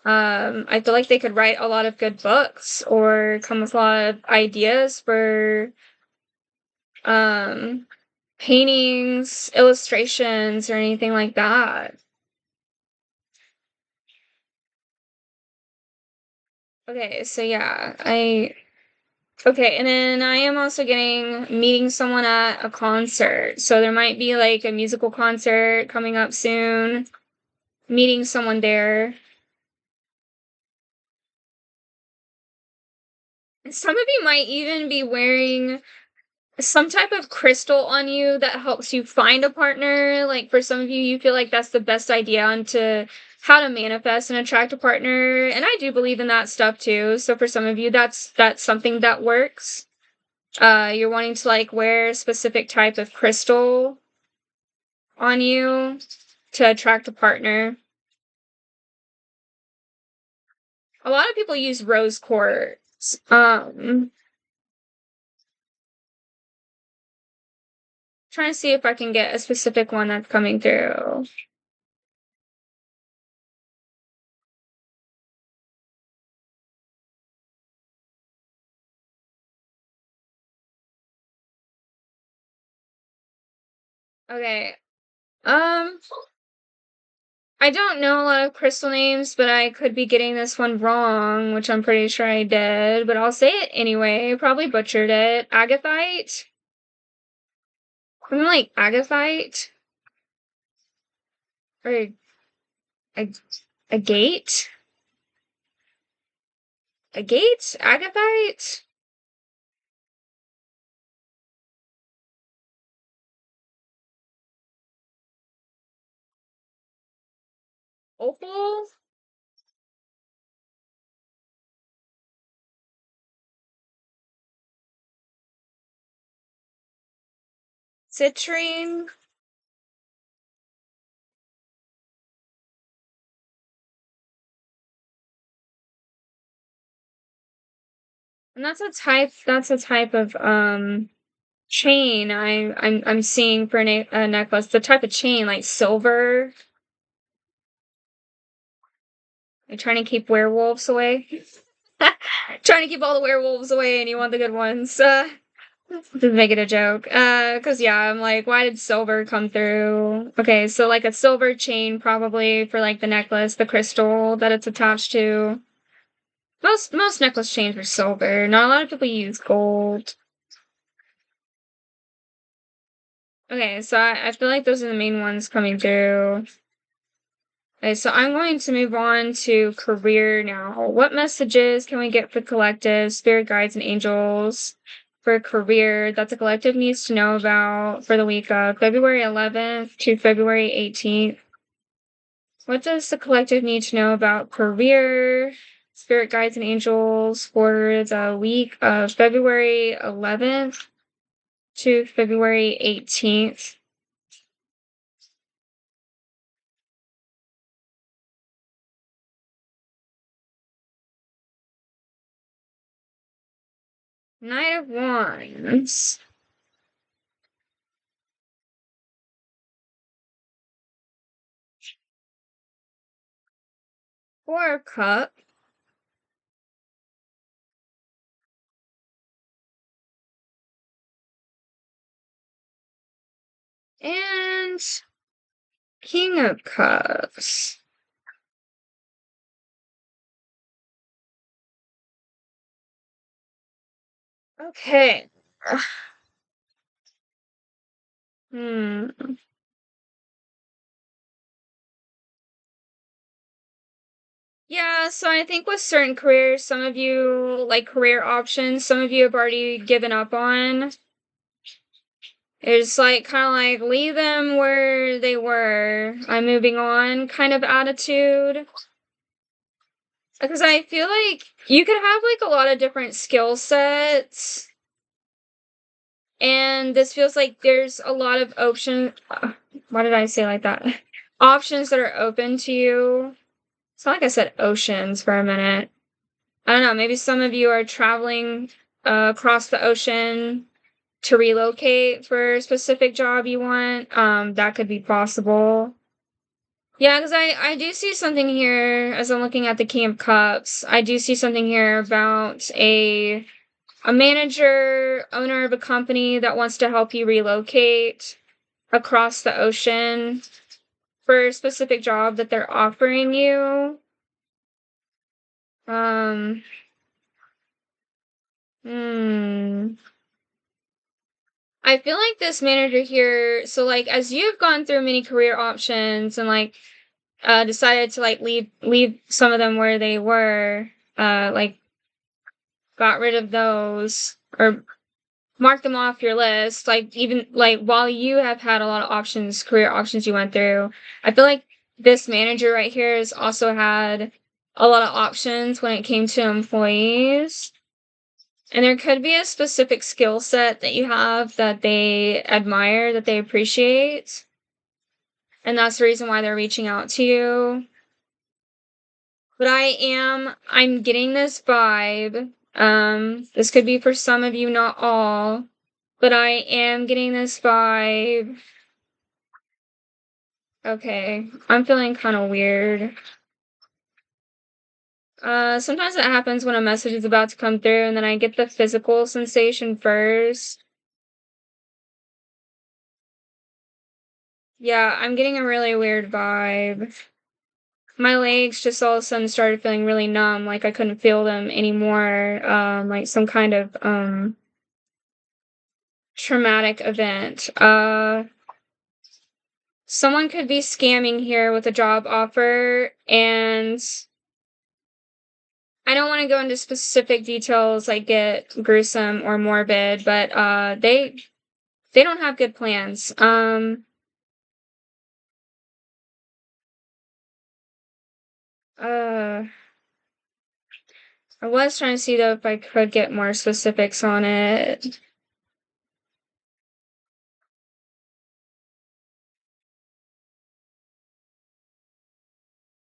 I feel like they could write a lot of good books or come with a lot of ideas for um, paintings, illustrations, or anything like that. Okay, so yeah, okay, and then I am also getting meeting someone at a concert. So there might be like a musical concert coming up soon. Meeting someone there. And some of you might even be wearing some type of crystal on you that helps you find a partner. Like for some of you, you feel like that's the best idea onto how to manifest and attract a partner. And I do believe in that stuff too. So for some of you, that's something that works. You're wanting to like wear a specific type of crystal on you to attract a partner. A lot of people use rose quartz. Trying to see if I can get a specific one that's coming through. Okay. Um, I don't know a lot of crystal names, but I could be getting this one wrong, which I'm pretty sure I did, but I'll say it anyway. Probably butchered it. Agathite? Something like agathite? Or a, a gate? A gate? Agathite? Opal? Citrine? And that's a type of chain I'm seeing for a necklace. The type of chain, like silver. I'm trying to keep werewolves away. Trying to keep all the werewolves away, and you want the good ones. To make it a joke. Cause yeah, I'm like, why did silver come through? Okay, so like a silver chain probably for like the necklace, the crystal that it's attached to. Most necklace chains are silver. Not a lot of people use gold. Okay, so I feel like those are the main ones coming through. Okay, so I'm going to move on to career now. What messages can we get for collective, spirit guides, and angels for career that the collective needs to know about for the week of February 11th to February 18th? What does the collective need to know about career, spirit guides, and angels for the week of February 11th to February 18th? Knight of Wands. Four of Cups. And King of Cups. Okay. Ugh. Hmm. Yeah, so I think with certain careers, some of you like career options, some of you have already given up on. It's like kind of like leave them where they were. I'm moving on kind of attitude. Because I feel like you could have like a lot of different skill sets, and this feels like there's a lot of option. Why did I say like that? Options that are open to you. It's not like I said oceans for a minute. I don't know. Maybe some of you are traveling across the ocean to relocate for a specific job you want. That could be possible. Yeah, because I do see something here as I'm looking at the King of Cups. I do see something here about a manager, owner of a company that wants to help you relocate across the ocean for a specific job that they're offering you. Um, hmm. I feel like this manager here, so like as you've gone through many career options and like decided to like leave some of them where they were, like got rid of those or mark them off your list, like even like while you have had a lot of options, career options you went through, I feel like this manager right here has also had a lot of options when it came to employees. And there could be a specific skill set that you have that they admire, that they appreciate. And that's the reason why they're reaching out to you. But I'm getting this vibe. This could be for some of you, not all. But I am getting this vibe. Okay, I'm feeling kind of weird. Sometimes it happens when a message is about to come through and then I get the physical sensation first. Yeah, I'm getting a really weird vibe. My legs just all of a sudden started feeling really numb, like I couldn't feel them anymore. Like some kind of traumatic event. Someone could be scamming here with a job offer, and I don't want to go into specific details like get gruesome or morbid, but they don't have good plans. Uh I was trying to see though if I could get more specifics on it.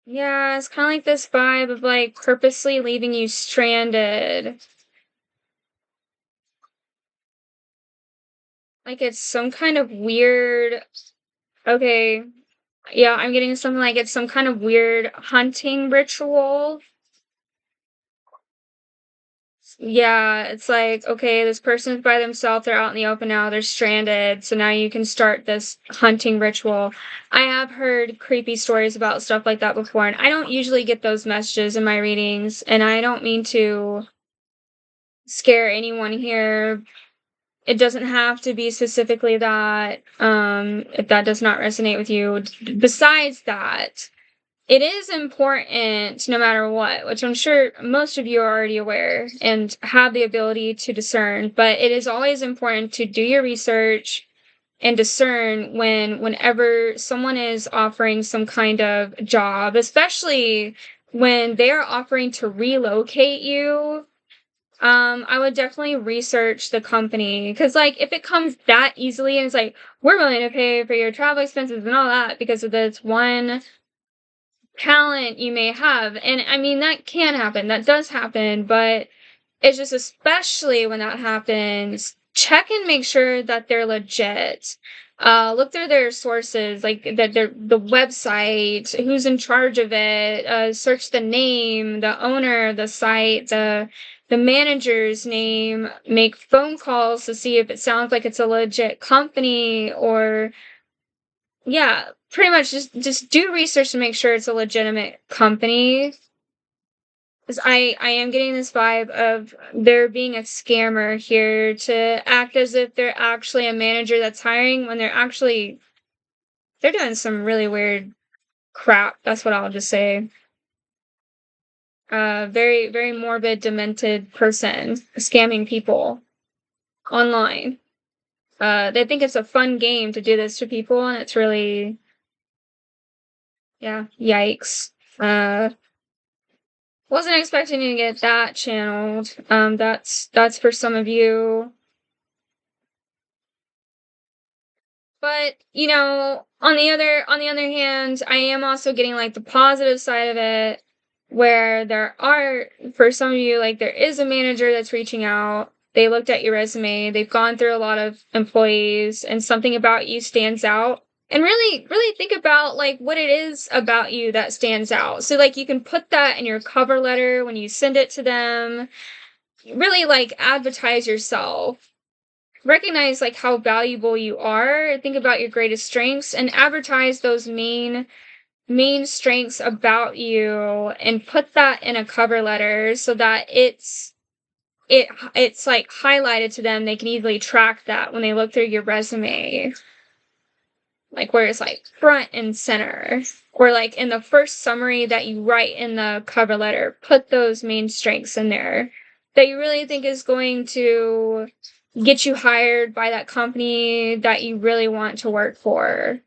Yeah, it's kind of like this vibe of like purposely leaving you stranded. Like it's some kind of weird. Okay, yeah, I'm getting something like it's some kind of weird hunting ritual. Yeah, it's like, okay, this person's by themselves, they're out in the open now, they're stranded, so now you can start this hunting ritual. I have heard creepy stories about stuff like that before, and I don't usually get those messages in my readings, and I don't mean to scare anyone here. It doesn't have to be specifically that, if that does not resonate with you. Besides that, it is important no matter what, which I'm sure most of you are already aware and have the ability to discern, but it is always important to do your research and discern whenever someone is offering some kind of job, especially when they are offering to relocate you. I would definitely research the company because, like, if it comes that easily and it's like, we're willing to pay for your travel expenses and all that because of this one talent you may have. And I mean, that can happen, that does happen, but it's just especially when that happens, check and make sure that they're legit. Look through their sources, like that they're the website, who's in charge of it, search the name, the owner of the site, the manager's name, make phone calls to see if it sounds like it's a legit company or yeah, pretty much just do research to make sure it's a legitimate company. 'Cause I am getting this vibe of there being a scammer here to act as if they're actually a manager that's hiring when they're doing some really weird crap. That's what I'll just say. Very, very morbid, demented person scamming people online. They think it's a fun game to do this to people, and it's really, yeah, yikes. Wasn't expecting to get that channeled. That's for some of you. But, on the other hand, I am also getting like the positive side of it where there are for some of you like there is a manager that's reaching out. They looked at your resume, they've gone through a lot of employees and something about you stands out. And really really think about like what it is about you that stands out. So like you can put that in your cover letter when you send it to them. Really like advertise yourself, recognize like how valuable you are, think about your greatest strengths and advertise those main strengths about you and put that in a cover letter so that it's like highlighted to them. They can easily track that when they look through your resume, like where it's like front and center, or like in the first summary that you write in the cover letter, put those main strengths in there that you really think is going to get you hired by that company that you really want to work for.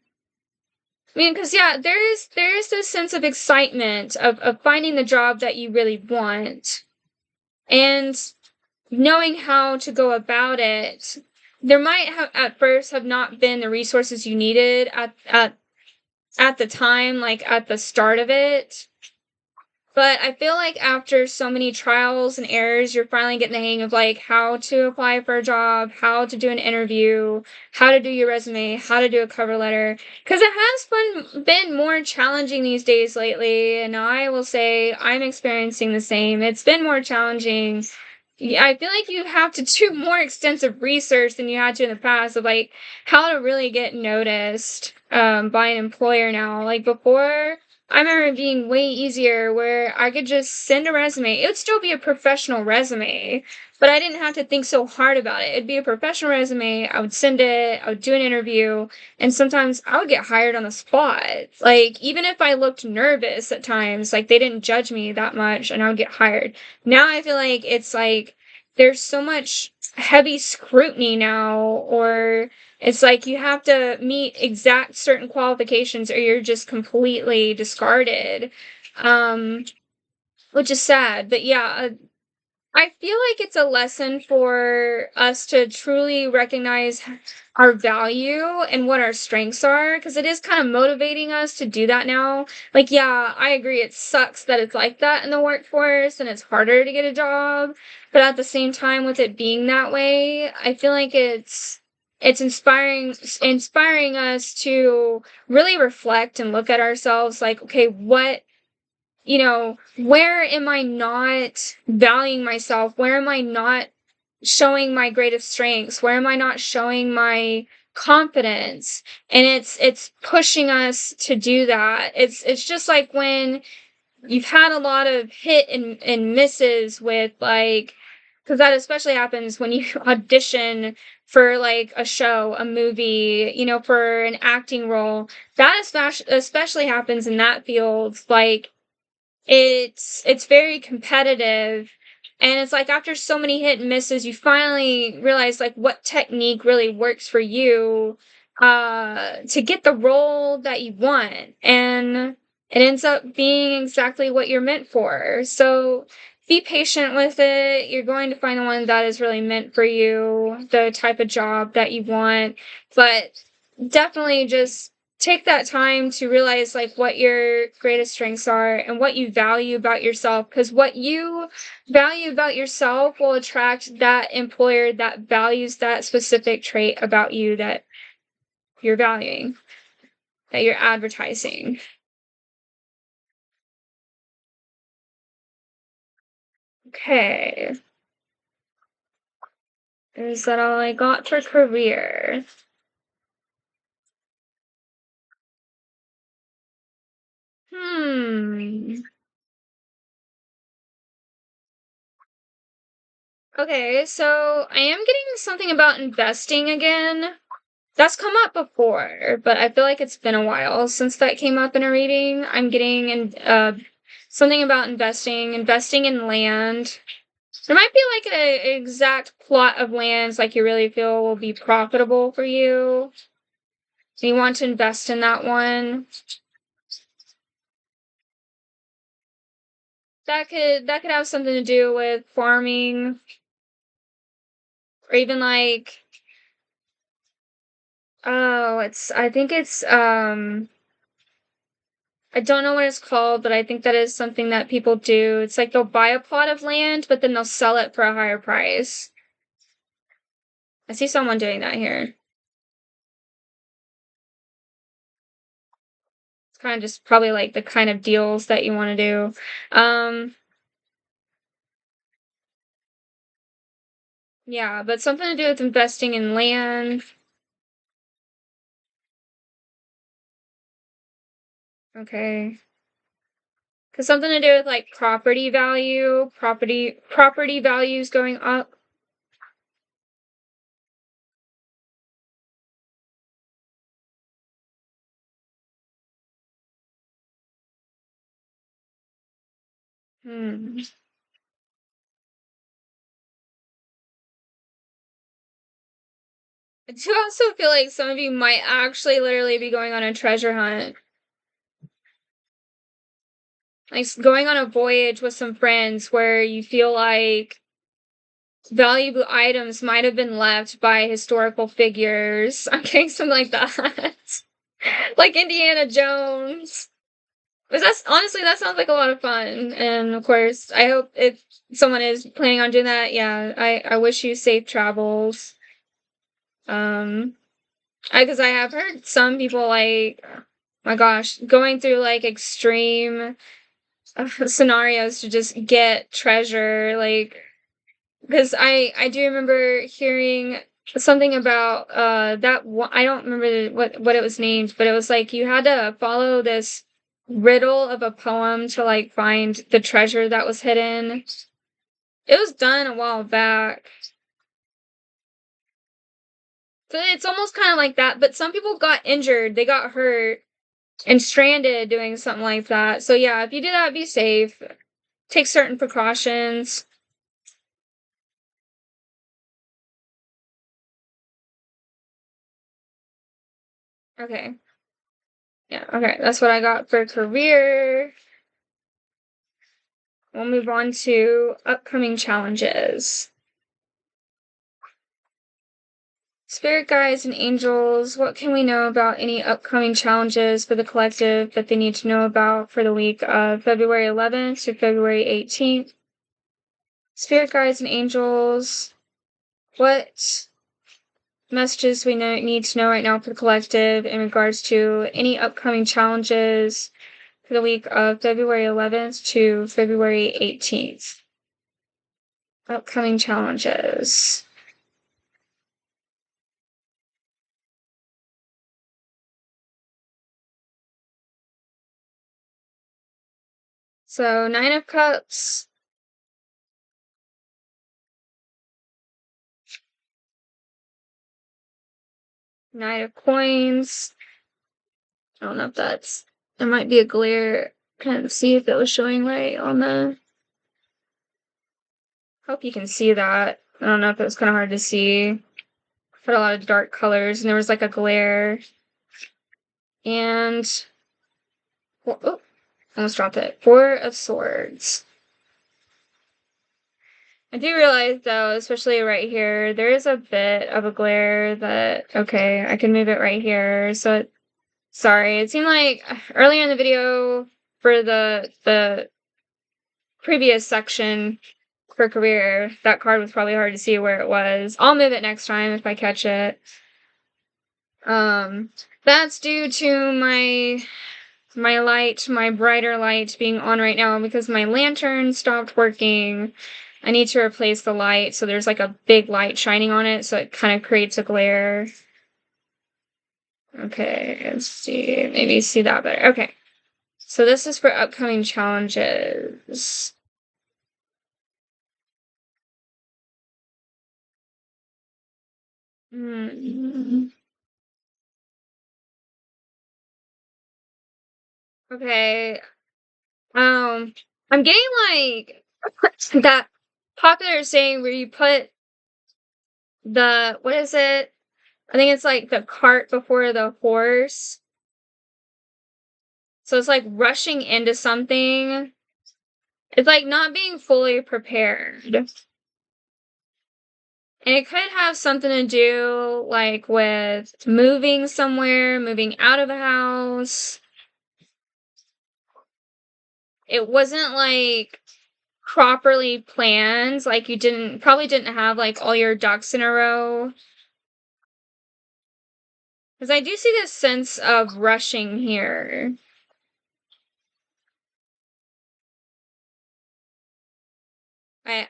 I mean, because yeah, there is this sense of excitement of finding the job that you really want and knowing how to go about it. There might have at first have not been the resources you needed at the time, like at the start of it. But I feel like after so many trials and errors, you're finally getting the hang of like how to apply for a job, how to do an interview, how to do your resume, how to do a cover letter. Because it has been more challenging these days lately, and I will say I'm experiencing the same. It's been more challenging. Yeah, I feel like you have to do more extensive research than you had to in the past of like how to really get noticed by an employer now. Like before, I remember it being way easier where I could just send a resume. It would still be a professional resume, but I didn't have to think so hard about it. It'd be a professional resume. I would send it, I would do an interview, and sometimes I would get hired on the spot. Like, even if I looked nervous at times, like they didn't judge me that much and I would get hired. Now I feel like it's like there's so much heavy scrutiny now, or it's like you have to meet exact certain qualifications or you're just completely discarded, um, which is sad. But yeah, I feel like it's a lesson for us to truly recognize our value and what our strengths are, because it is kind of motivating us to do that now. Like, yeah, I agree. It sucks that it's like that in the workforce and it's harder to get a job. But at the same time, with it being that way, I feel like it's inspiring us to really reflect and look at ourselves like, okay, where am I not valuing myself? Where am I not showing my greatest strengths? Where am I not showing my confidence? And it's pushing us to do that. It's just like when you've had a lot of hit and misses with like, because that especially happens when you audition for like a show, a movie, for an acting role. That especially happens in that field. Like it's very competitive, and it's like after so many hit and misses, you finally realize like what technique really works for you to get the role that you want, and it ends up being exactly what you're meant for. So be patient with it. You're going to find the one that is really meant for you, the type of job that you want, but definitely just take that time to realize like what your greatest strengths are and what you value about yourself, because what you value about yourself will attract that employer that values that specific trait about you that you're valuing, that you're advertising. Okay, is that all I got for career? Hmm. Okay, so I am getting something about investing again. That's come up before, but I feel like it's been a while since that came up in a reading. I'm getting something about investing in land. There might be like an exact plot of lands like you really feel will be profitable for you. So you want to invest in that one. That could have something to do with farming or even like I think it's I don't know what it's called, but I think that is something that people do. It's like they'll buy a plot of land, but then they'll sell it for a higher price. I see someone doing that here. It's kind of just probably like the kind of deals that you want to do. Yeah, but something to do with investing in land. Okay. Cause something to do with like property values going up. Hmm. I do also feel like some of you might actually literally be going on a treasure hunt. Like going on a voyage with some friends where you feel like valuable items might have been left by historical figures. I'm getting something like that. Like Indiana Jones. But that's honestly that sounds like a lot of fun. And of course, I hope if someone is planning on doing that, yeah, I wish you safe travels. Um because I have heard some people like my gosh, going through like extreme scenarios to just get treasure like because I do remember hearing something about that one, I don't remember what it was named, but it was like you had to follow this riddle of a poem to like find the treasure that was hidden. It was done a while back. So it's almost kind of like that, but some people got injured, they got hurt and stranded doing something like that. So yeah, if you do that, be safe. Take certain precautions. Okay. Yeah, okay. That's what I got for career. We'll move on to upcoming challenges. Spirit guides and angels, what can we know about any upcoming challenges for the collective that they need to know about for the week of February 11th to February 18th? Spirit guides and angels, what messages we need to know right now for the collective in regards to any upcoming challenges for the week of February 11th to February 18th? Upcoming challenges. So, Nine of Cups, Knight of Coins. I don't know if there might be a glare. Kind of see if it was showing right on the. Hope you can see that. I don't know if it was kind of hard to see. Put a lot of dark colors, and there was like a glare. And. Well, oh, almost dropped it. Four of Swords. I do realize, though, especially right here, there is a bit of a glare that. Okay, I can move it right here. So sorry, it seemed like earlier in the video for the previous section for career, that card was probably hard to see where it was. I'll move it next time if I catch it. That's due to my brighter light being on right now because my lantern stopped working. I need to replace the light, so there's like a big light shining on it, so it kind of creates a glare. Okay, let's see. Maybe see that better. Okay. So this is for upcoming challenges. Mm. Okay. Um, I'm getting like that popular saying where you put the what is it? I think it's like the cart before the horse. So it's like rushing into something. It's like not being fully prepared. And it could have something to do like with moving somewhere, moving out of a house. It wasn't like properly planned, like you didn't have like all your ducks in a row. Because I do see this sense of rushing here.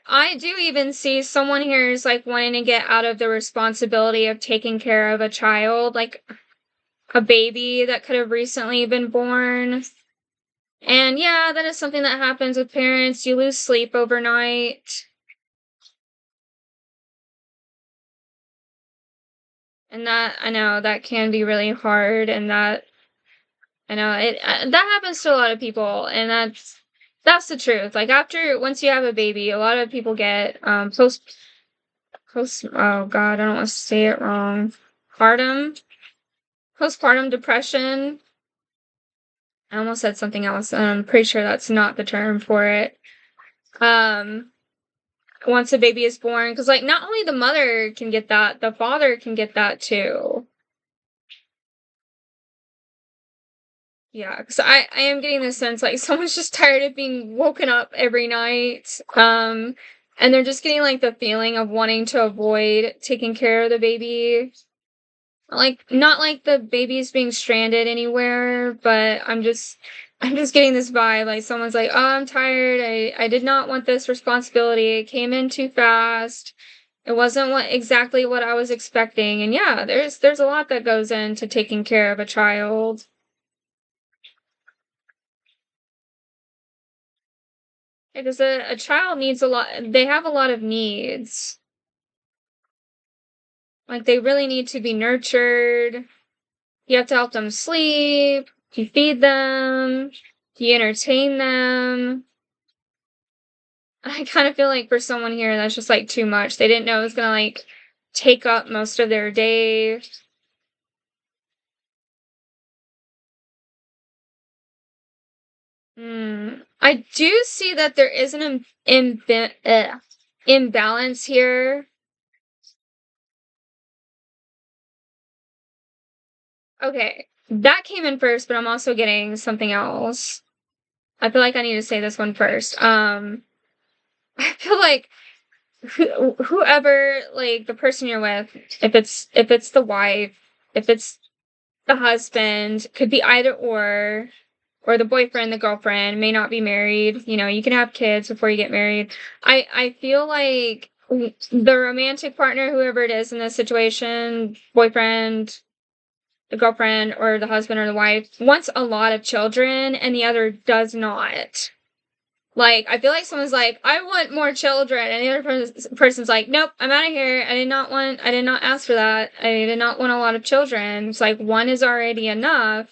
I do even see someone here is like wanting to get out of the responsibility of taking care of a child, like a baby that could have recently been born. And yeah, that is something that happens with parents. You lose sleep overnight. And that, I know, that can be really hard. And that, I know, that happens to a lot of people. And that's the truth. Like, once you have a baby, a lot of people get, oh God, I don't want to say it wrong. Postpartum depression. I almost said something else, and I'm pretty sure that's not the term for it. Um, Once a baby is born, because like not only the mother can get that, the father can get that too. Yeah, because I am getting the sense like someone's just tired of being woken up every night. And they're just getting like the feeling of wanting to avoid taking care of the baby. Like not like the baby's being stranded anywhere, but I'm just getting this vibe like someone's like, "Oh, I'm tired. I did not want this responsibility. It came in too fast. It wasn't exactly what I was expecting." And yeah, there's a lot that goes into taking care of a child. Because a child needs a lot, they have a lot of needs. Like they really need to be nurtured. You have to help them sleep. You feed them. You entertain them. I kind of feel like for someone here, that's just like too much. They didn't know it was gonna like take up most of their day. I do see that there is an imbalance here. Okay, that came in first, but I'm also getting something else. I feel like I need to say this one first. I feel like whoever, like the person you're with, if it's the wife, if it's the husband, could be either or the boyfriend, the girlfriend, may not be married. You know, you can have kids before you get married. I feel like the romantic partner, whoever it is in this situation, boyfriend, the girlfriend, or the husband or the wife, wants a lot of children and the other does not. Like, I feel like someone's like, I want more children. And the other person's like, nope, I'm out of here. I did not ask for that. I did not want a lot of children. It's like, one is already enough.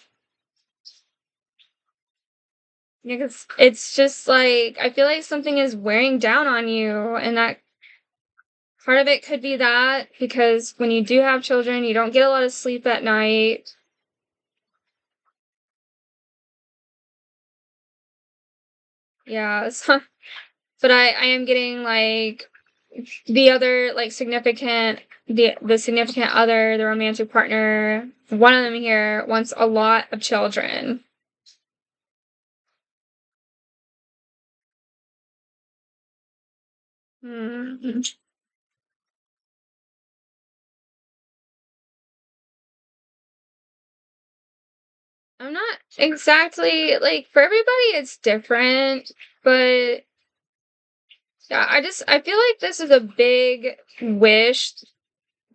Because it's just like, I feel like something is wearing down on you. And that part of it could be that because when you do have children, you don't get a lot of sleep at night. Yeah. So, but I am getting like the other like the significant other, the romantic partner, one of them here wants a lot of children. Hmm. I'm not exactly like for everybody it's different, but yeah, I feel like this is a big wish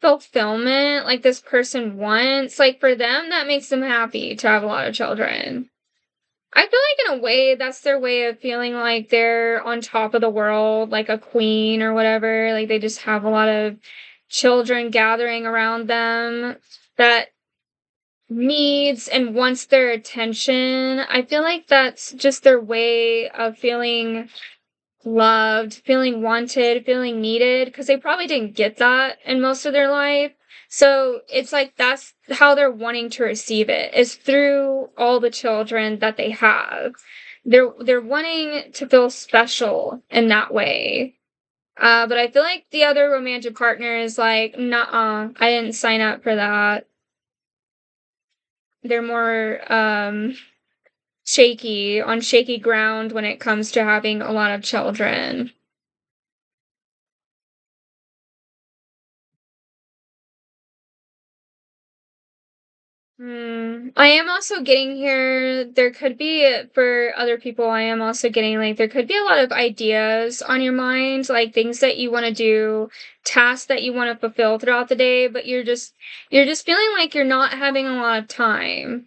fulfillment like this person wants. Like for them that makes them happy to have a lot of children. I feel like in a way that's their way of feeling like they're on top of the world, like a queen or whatever. Like they just have a lot of children gathering around them that needs and wants their attention. I feel like that's just their way of feeling loved, feeling wanted, feeling needed, because they probably didn't get that in most of their life. So it's like that's how they're wanting to receive it, is through all the children that they have. They're wanting to feel special in that way. But I feel like the other romantic partner is like, nah, I didn't sign up for that. They're more shaky, on shaky ground when it comes to having a lot of children. I am also getting here, there could be, for other people, I am also getting, like, there could be a lot of ideas on your mind, like things that you want to do, tasks that you want to fulfill throughout the day, but you're just feeling like you're not having a lot of time.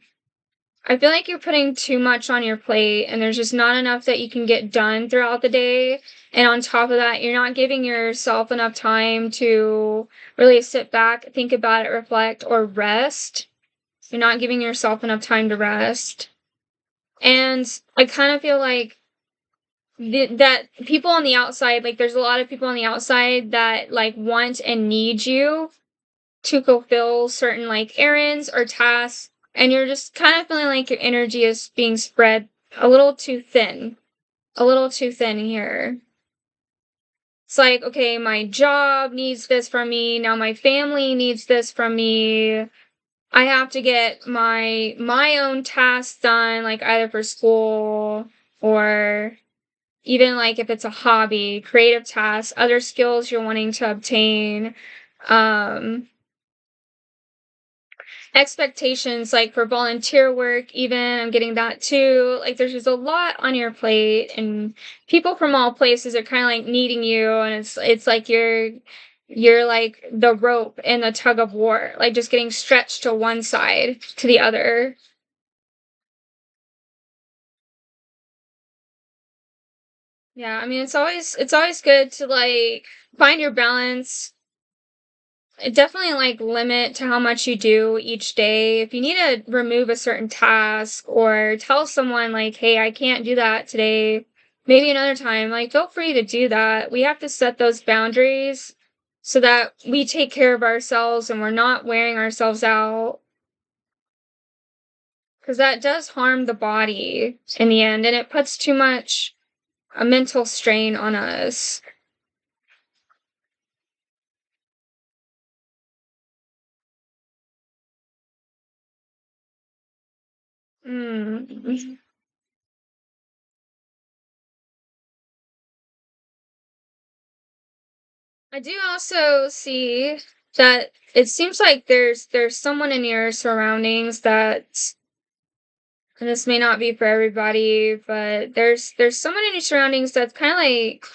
I feel like you're putting too much on your plate and there's just not enough that you can get done throughout the day. And on top of that, you're not giving yourself enough time to really sit back, think about it, reflect, or rest. You're not giving yourself enough time to rest. And I kind of feel like that people on the outside, like there's a lot of people on the outside that like want and need you to fulfill certain like errands or tasks, and you're just kind of feeling like your energy is being spread a little too thin, a little too thin here. It's like, okay, my job needs this from me, now my family needs this from me. I have to get my own tasks done, like either for school or even like if it's a hobby, creative tasks, other skills you're wanting to obtain. Um, Expectations like for volunteer work, even I'm getting that too. Like there's just a lot on your plate, and people from all places are kind of like needing you, and it's like you're like the rope in the tug of war, like just getting stretched to one side to the other. Yeah, I mean it's always good to like find your balance. Definitely like limit to how much you do each day. If you need to remove a certain task or tell someone like, "Hey, I can't do that today. Maybe another time." Like feel free to do that. We have to set those boundaries so that we take care of ourselves and we're not wearing ourselves out, because that does harm the body in the end and it puts too much a mental strain on us. Mm. I do also see that it seems like there's someone in your surroundings that, and this may not be for everybody, but there's someone in your surroundings that's kind of like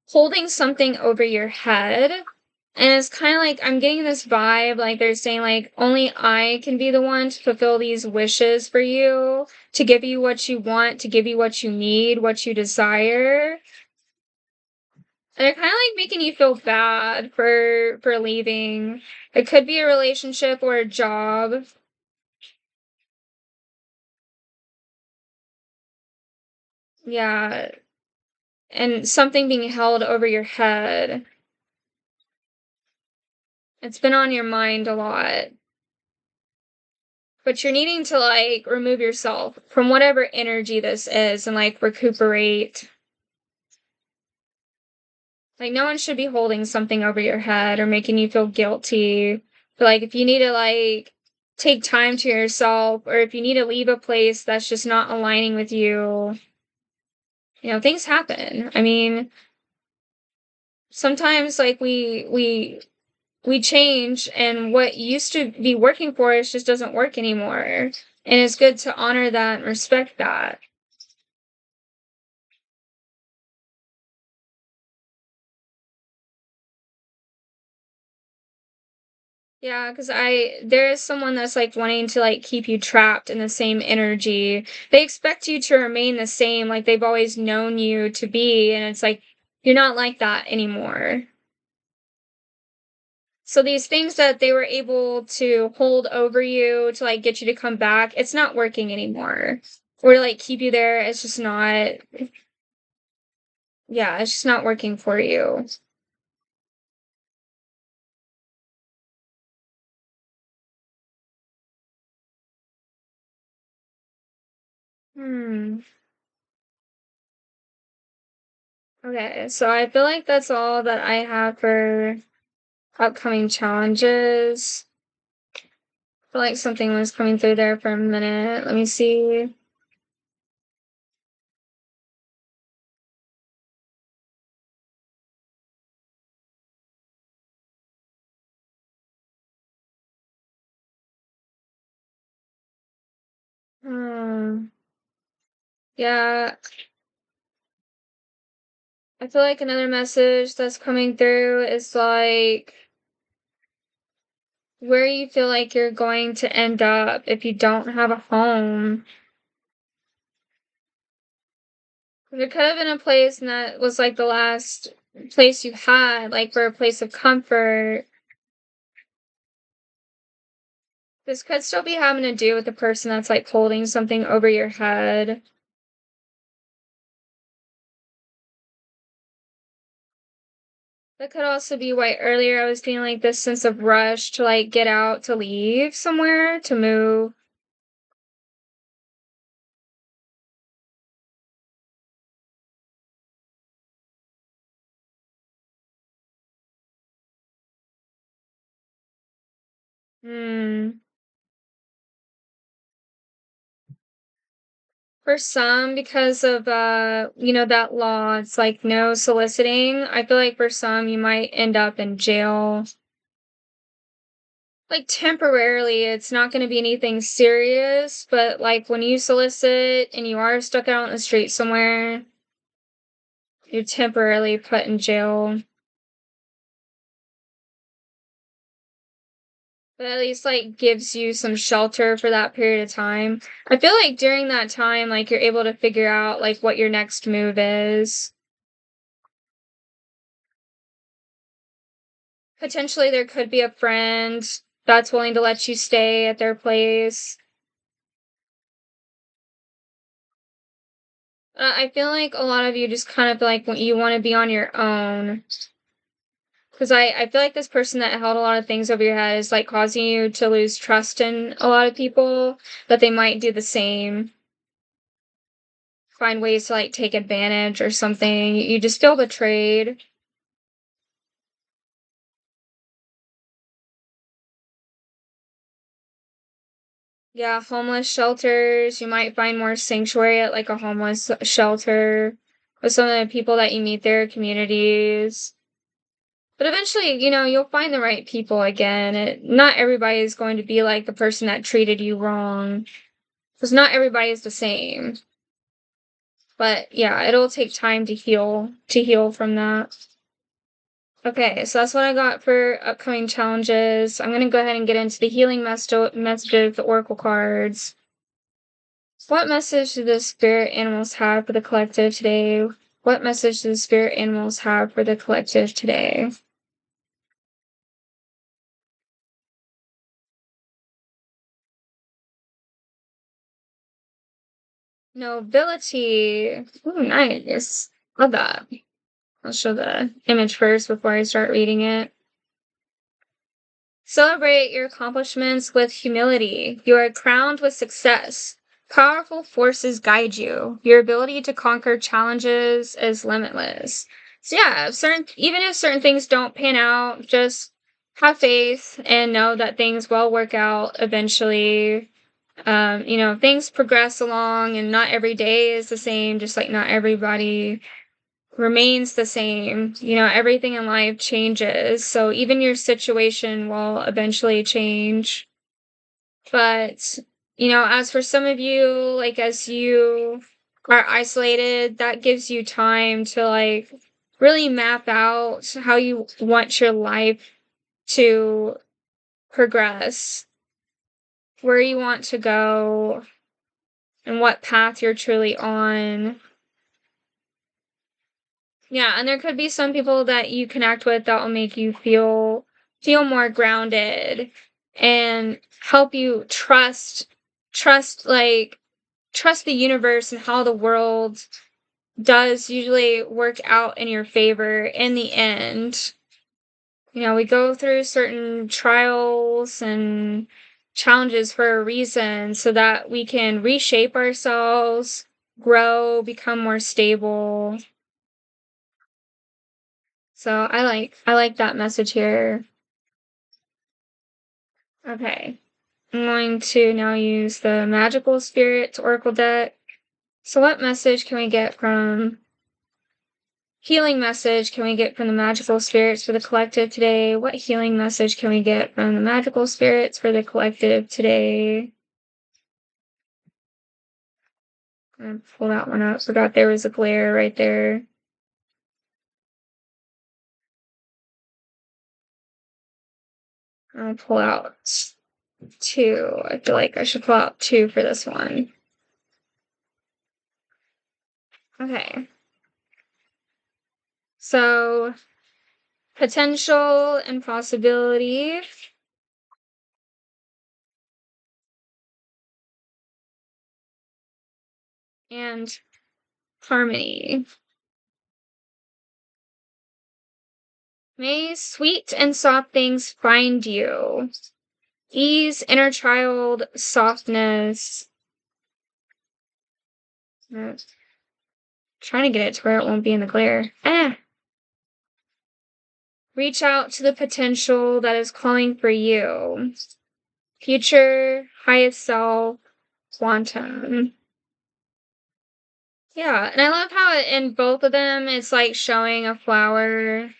holding something over your head. And it's kind of like I'm getting this vibe like they're saying like only I can be the one to fulfill these wishes for you, to give you what you want, to give you what you need, what you desire. And they're kinda, like, making you feel bad for leaving. It could be a relationship or a job. Yeah, and something being held over your head. It's been on your mind a lot. But you're needing to, like, remove yourself from whatever energy this is and, like, recuperate. Like, no one should be holding something over your head or making you feel guilty. But, like, if you need to, like, take time to yourself, or if you need to leave a place that's just not aligning with you, things happen. I mean, sometimes like we change and what used to be working for us just doesn't work anymore. And it's good to honor that and respect that. Yeah, because there is someone that's like wanting to like keep you trapped in the same energy. They expect you to remain the same, like they've always known you to be, and it's like you're not like that anymore. So these things that they were able to hold over you to, like, get you to come back, it's not working anymore. Or, like, keep you there, it's just not yeah, it's just not working for you. Hmm. Okay, so I feel like that's all that I have for upcoming challenges. I feel like something was coming through there for a minute. Let me see. Hmm. Yeah, I feel like another message that's coming through is like where you feel like you're going to end up if you don't have a home. There could have been a place and that was like the last place you had, like for a place of comfort. This could still be having to do with the person that's like holding something over your head. That could also be why earlier I was feeling like this sense of rush to like get out, to leave somewhere, to move. Hmm. For some, because of that law, it's like no soliciting. I feel like for some you might end up in jail. Like temporarily, it's not gonna be anything serious, but like when you solicit and you are stuck out in the street somewhere, you're temporarily put in jail. But at least like gives you some shelter for that period of time. I feel like during that time, like you're able to figure out like what your next move is. Potentially, there could be a friend that's willing to let you stay at their place. I feel like a lot of you just kind of like you want to be on your own. Because I feel like this person that held a lot of things over your head is like causing you to lose trust in a lot of people, that they might do the same. Find ways to like take advantage or something. You just feel betrayed. Yeah, homeless shelters. You might find more sanctuary at like a homeless shelter with some of the people that you meet there, communities. But eventually, you'll find the right people again. Not everybody is going to be like the person that treated you wrong, because not everybody is the same. But yeah, it'll take time to heal from that. Okay, so that's what I got for upcoming challenges. I'm gonna go ahead and get into the healing messages of the oracle cards. What message do the spirit animals have for the collective today? What message do the spirit animals have for the collective today? Nobility. Ooh, nice. Love that. I'll show the image first before I start reading it. Celebrate your accomplishments with humility. You are crowned with success. Powerful forces guide you. Your ability to conquer challenges is limitless. So yeah, even if certain things don't pan out, just have faith and know that things will work out eventually. Things progress along and not every day is the same, just like not everybody remains the same. Everything in life changes. So even your situation will eventually change. But, as for some of you, like as you are isolated, that gives you time to like really map out how you want your life to progress, where you want to go, and what path you're truly on. Yeah, and there could be some people that you connect with that will make you feel feel more grounded and help you trust like trust the universe and how the world does usually work out in your favor in the end. We go through certain trials and challenges for a reason so that we can reshape ourselves, grow, become more stable. So I like that message here. Okay. I'm going to now use the Magical Spirits Oracle deck. So what message can we get from healing message can we get from the magical spirits for the collective today? What healing message can we get from the magical spirits for the collective today? I'm gonna pull that one up. Forgot there was a glare right there. I'll pull out 2. I feel like I should pull out 2 for this one. Okay. So, potential and possibility. And harmony. May sweet and soft things find you. Ease, inner child, softness. Trying to get it to where it won't be in the glare. Reach out to the potential that is calling for you. Future, highest self, quantum. Yeah, and I love how in both of them it's like showing a flower.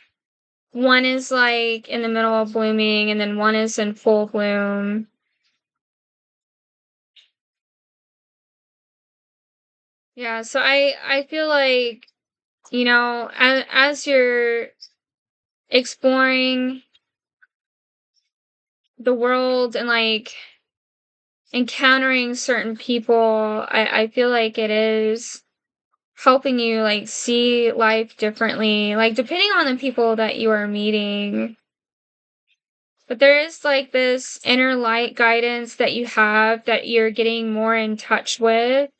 One is like in the middle of blooming, and then one is in full bloom. Yeah, so I feel like, as you're exploring the world and like encountering certain people, I feel like it is helping you like see life differently, like depending on the people that you are meeting. But there is like this inner light guidance that you have that you're getting more in touch with.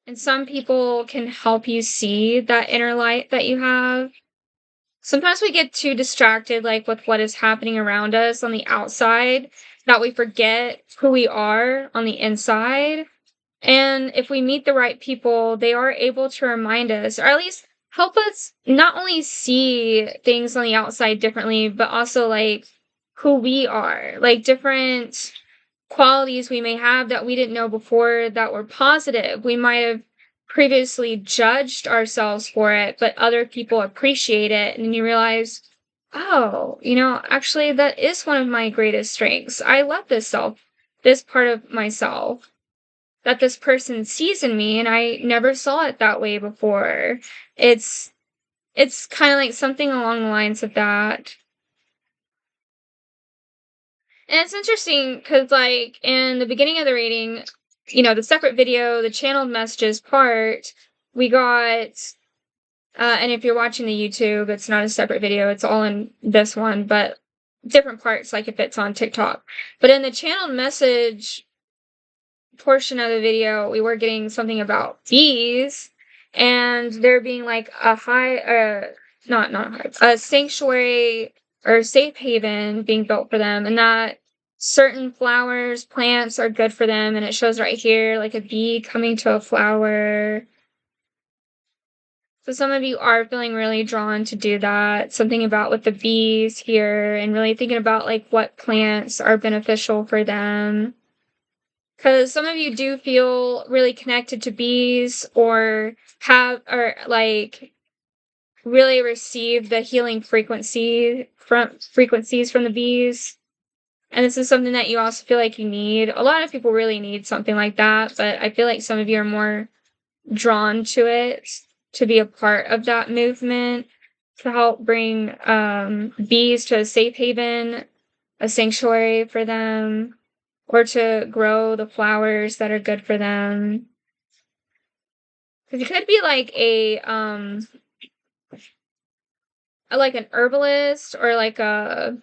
And some people can help you see that inner light that you have. Sometimes we get too distracted, like with what is happening around us on the outside, that we forget who we are on the inside. And if we meet the right people, they are able to remind us, or at least help us not only see things on the outside differently, but also like who we are, like different qualities we may have that we didn't know before that were positive. We might have previously judged ourselves for it, but other people appreciate it. And you realize, oh, actually, that is one of my greatest strengths. I love this part of myself that this person sees in me, and I never saw it that way before. It's kind of like something along the lines of that. And it's interesting because, like, in the beginning of the reading, the separate video, the channeled messages part, we got, and if you're watching the YouTube, it's not a separate video, it's all in this one, but different parts, like if it's on TikTok. But in the channeled message portion of the video, we were getting something about bees, and there being like a not high, a sanctuary or safe haven being built for them, and that certain flowers, plants are good for them. And it shows right here, like a bee coming to a flower. So some of you are feeling really drawn to do that. Something about with the bees here, and really thinking about like what plants are beneficial for them. Because some of you do feel really connected to bees, or like really receive the healing frequencies from the bees. And this is something that you also feel like you need. A lot of people really need something like that, but I feel like some of you are more drawn to it, to be a part of that movement, to help bring bees to a safe haven, a sanctuary for them, or to grow the flowers that are good for them. Because it could be like like an herbalist or like a,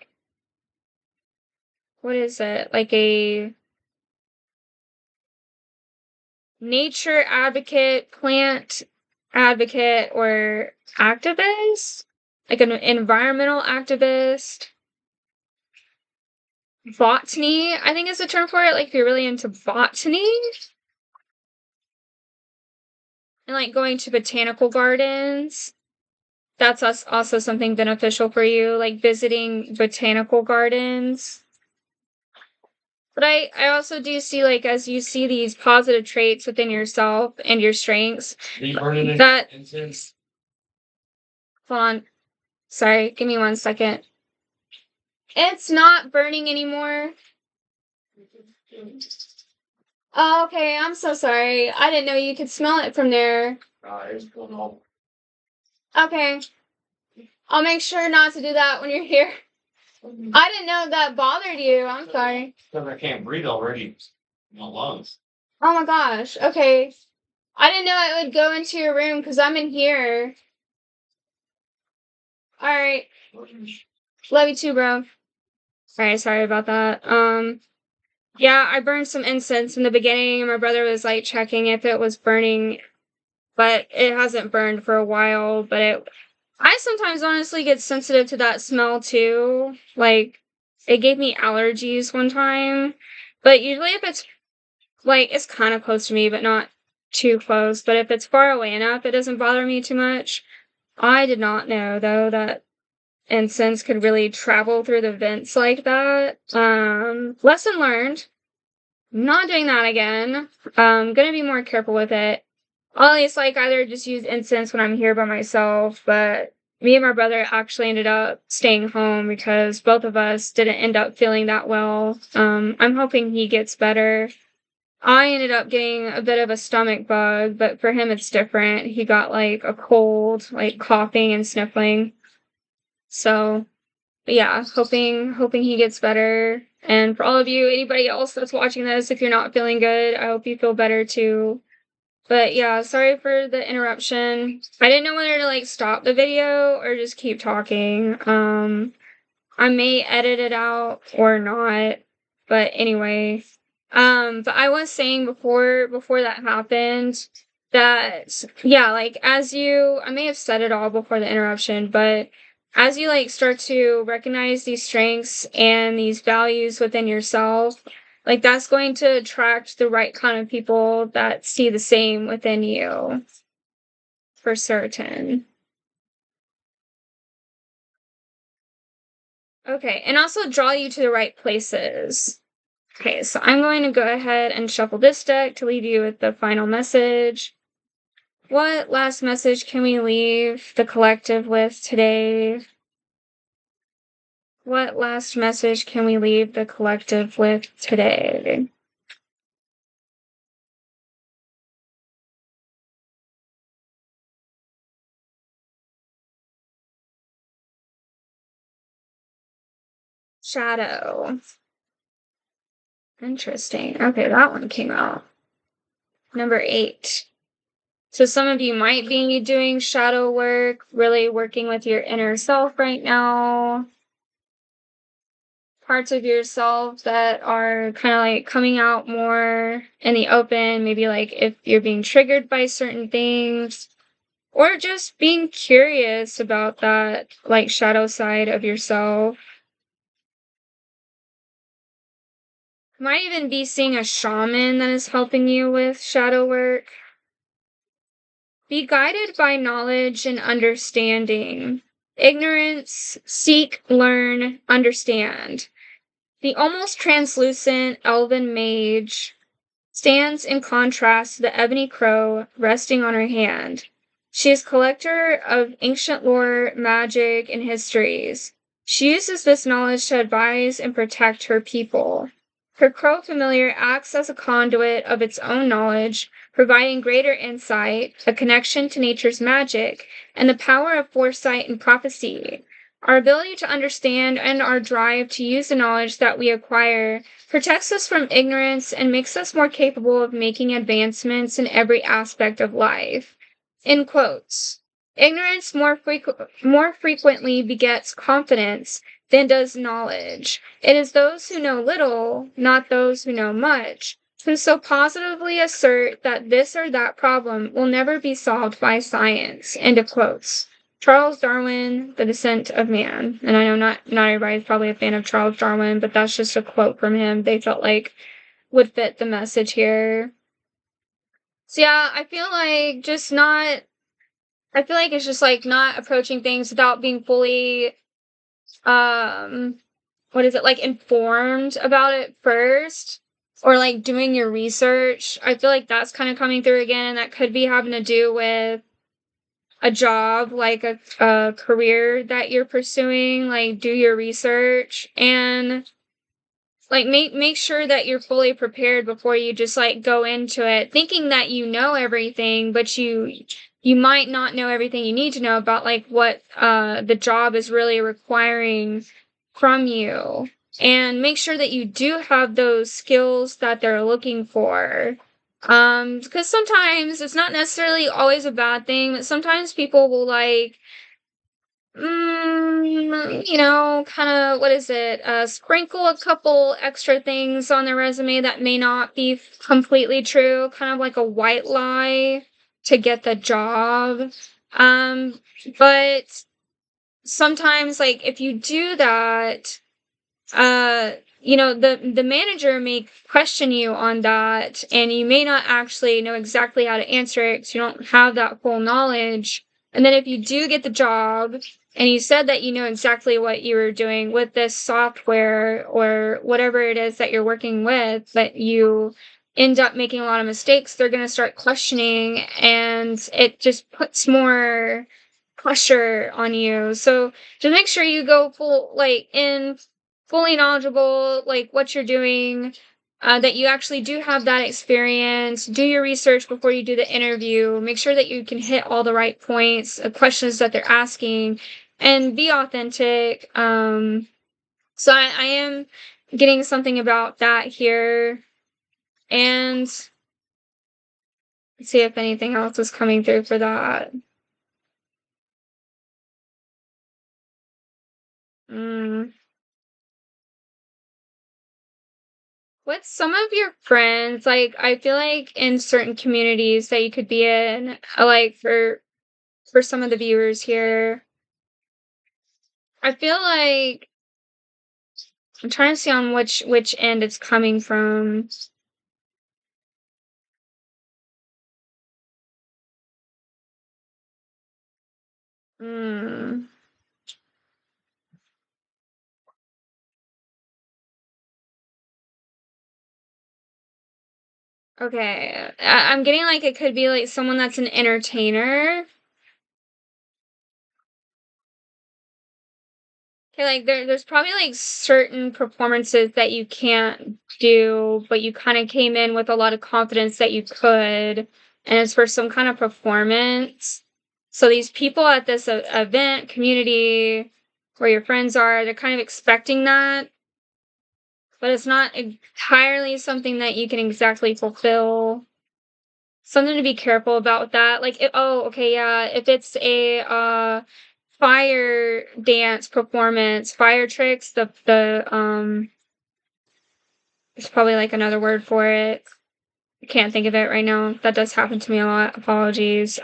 what is it? Like a nature advocate, plant advocate, or activist? Like an environmental activist. Botany, I think is the term for it. Like if you're really into botany and like going to botanical gardens, that's also something beneficial for you, like visiting botanical gardens. But I also do see, like, as you see these positive traits within yourself and your strengths, that, hold on, sorry, give me 1 second. It's not burning anymore. Oh, okay, I'm so sorry. I didn't know you could smell it from there. Okay. I'll make sure not to do that when you're here. I didn't know that bothered you. I'm sorry. Because I can't breathe already. My lungs. Oh my gosh. Okay. I didn't know it would go into your room because I'm in here. Alright. Love you too, bro. Alright, sorry about that. Yeah, I burned some incense in the beginning, and my brother was like checking if it was burning, but it hasn't burned for a while. But I sometimes honestly get sensitive to that smell too. Like, it gave me allergies one time. But usually if it's like, it's kind of close to me, but not too close. But if it's far away enough, it doesn't bother me too much. I did not know though that incense could really travel through the vents like that. Lesson learned. Not doing that again. Gonna be more careful with it. I'll at least like either just use incense when I'm here by myself, but me and my brother actually ended up staying home because both of us didn't end up feeling that well. I'm hoping he gets better. I ended up getting a bit of a stomach bug, but for him it's different. He got like a cold, like coughing and sniffling. So, but yeah, hoping he gets better. And for all of you, anybody else that's watching this, if you're not feeling good, I hope you feel better too. But yeah, sorry for the interruption. I didn't know whether to like stop the video or just keep talking. I may edit it out or not. But anyway, but I was saying before that happened that yeah, like I may have said it all before the interruption, but as you like start to recognize these strengths and these values within yourself, like that's going to attract the right kind of people that see the same within you. For certain. Okay, and also draw you to the right places. Okay, so I'm going to go ahead and shuffle this deck to leave you with the final message. What last message can we leave the collective with today? What last message can we leave the collective with today? Shadow. Interesting. Okay, that one came out. Number 8. So some of you might be doing shadow work, really working with your inner self right now. Parts of yourself that are kind of like coming out more in the open, maybe like if you're being triggered by certain things, or just being curious about that like shadow side of yourself. Might even be seeing a shaman that is helping you with shadow work. Be guided by knowledge and understanding. Ignorance, seek, learn, understand. The almost translucent elven mage stands in contrast to the ebony crow resting on her hand. She is collector of ancient lore, magic, and histories. She uses this knowledge to advise and protect her people. Her crow familiar acts as a conduit of its own knowledge, providing greater insight, a connection to nature's magic, and the power of foresight and prophecy. Our ability to understand and our drive to use the knowledge that we acquire protects us from ignorance and makes us more capable of making advancements in every aspect of life. In quotes. Ignorance more frequently begets confidence than does knowledge. It is those who know little, not those who know much, who so positively assert that this or that problem will never be solved by science. End of quotes. Charles Darwin, The Descent of Man. And I know not everybody's probably a fan of Charles Darwin, but that's just a quote from him they felt like would fit the message here. So yeah, I feel like it's just like not approaching things without being fully what is it, like informed about it first, or like doing your research. I feel like that's kind of coming through again, and that could be having to do with a job, like a career that you're pursuing. Like, do your research and like make sure that you're fully prepared before you just like go into it thinking that you know everything, but you might not know everything you need to know about like what the job is really requiring from you. And make sure that you do have those skills that they're looking for. Because sometimes it's not necessarily always a bad thing, but sometimes people will like kind of, what is it? Sprinkle a couple extra things on their resume that may not be completely true, kind of like a white lie to get the job. But sometimes, like, if you do that, the manager may question you on that, and you may not actually know exactly how to answer it because you don't have that full knowledge. And then if you do get the job and you said that you know exactly what you were doing with this software or whatever it is that you're working with, but you end up making a lot of mistakes, they're going to start questioning, and it just puts more pressure on you. So just make sure you go fully knowledgeable, like what you're doing, that you actually do have that experience. Do your research before you do the interview. Make sure that you can hit all the right points, questions that they're asking, and be authentic. So I am getting something about that here. And let's see if anything else is coming through for that. Mm. With some of your friends, like, I feel like in certain communities that you could be in, like, for some of the viewers here, I feel like I'm trying to see on which end it's coming from. Mm, okay. I'm getting like it could be like someone that's an entertainer. Okay, like there's probably like certain performances that you can't do, but you kind of came in with a lot of confidence that you could, and it's for some kind of performance. So these people at this event community where your friends are, they're kind of expecting that, but it's not entirely something that you can exactly fulfill. Something to be careful about with that. Like, oh, okay, yeah, if it's a fire dance performance, fire tricks, there's probably like another word for it. I can't think of it right now. That does happen to me a lot. Apologies.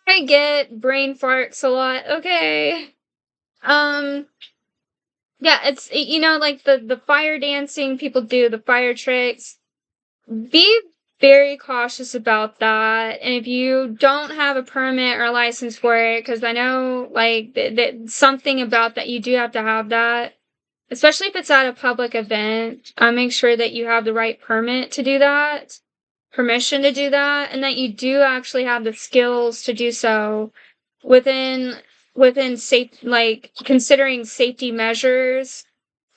I get brain farts a lot. Okay. Um yeah, like the fire dancing people do, the fire tricks. Be very cautious about that. And if you don't have a permit or a license for it, because I know like that something about that you do have to have that, especially if it's at a public event. Make sure that you have the right permit to do that, permission to do that, and that you do actually have the skills to do so within safe, like considering safety measures.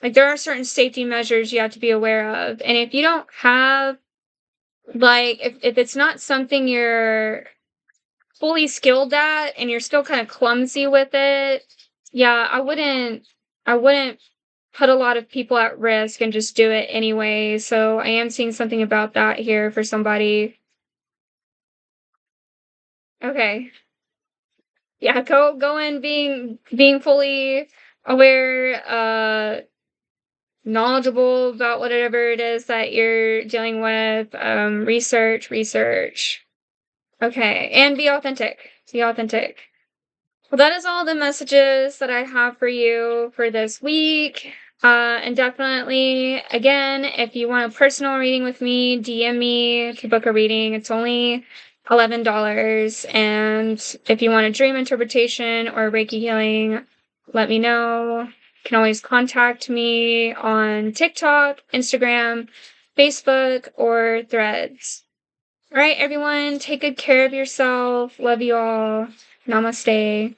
Like there are certain safety measures you have to be aware of, and if you don't have like if it's not something you're fully skilled at and you're still kind of clumsy with it, yeah, I wouldn't put a lot of people at risk and just do it anyway. So I am seeing something about that here for somebody. Okay. Yeah, go in being fully aware, knowledgeable about whatever it is that you're dealing with. Research. Okay, and be authentic. Be authentic. Well, that is all the messages that I have for you for this week. And definitely, again, if you want a personal reading with me, DM me to book a reading. It's only $11. And if you want a dream interpretation or Reiki healing, let me know. You can always contact me on TikTok, Instagram, Facebook, or Threads. All right, everyone, take good care of yourself. Love you all. Namaste.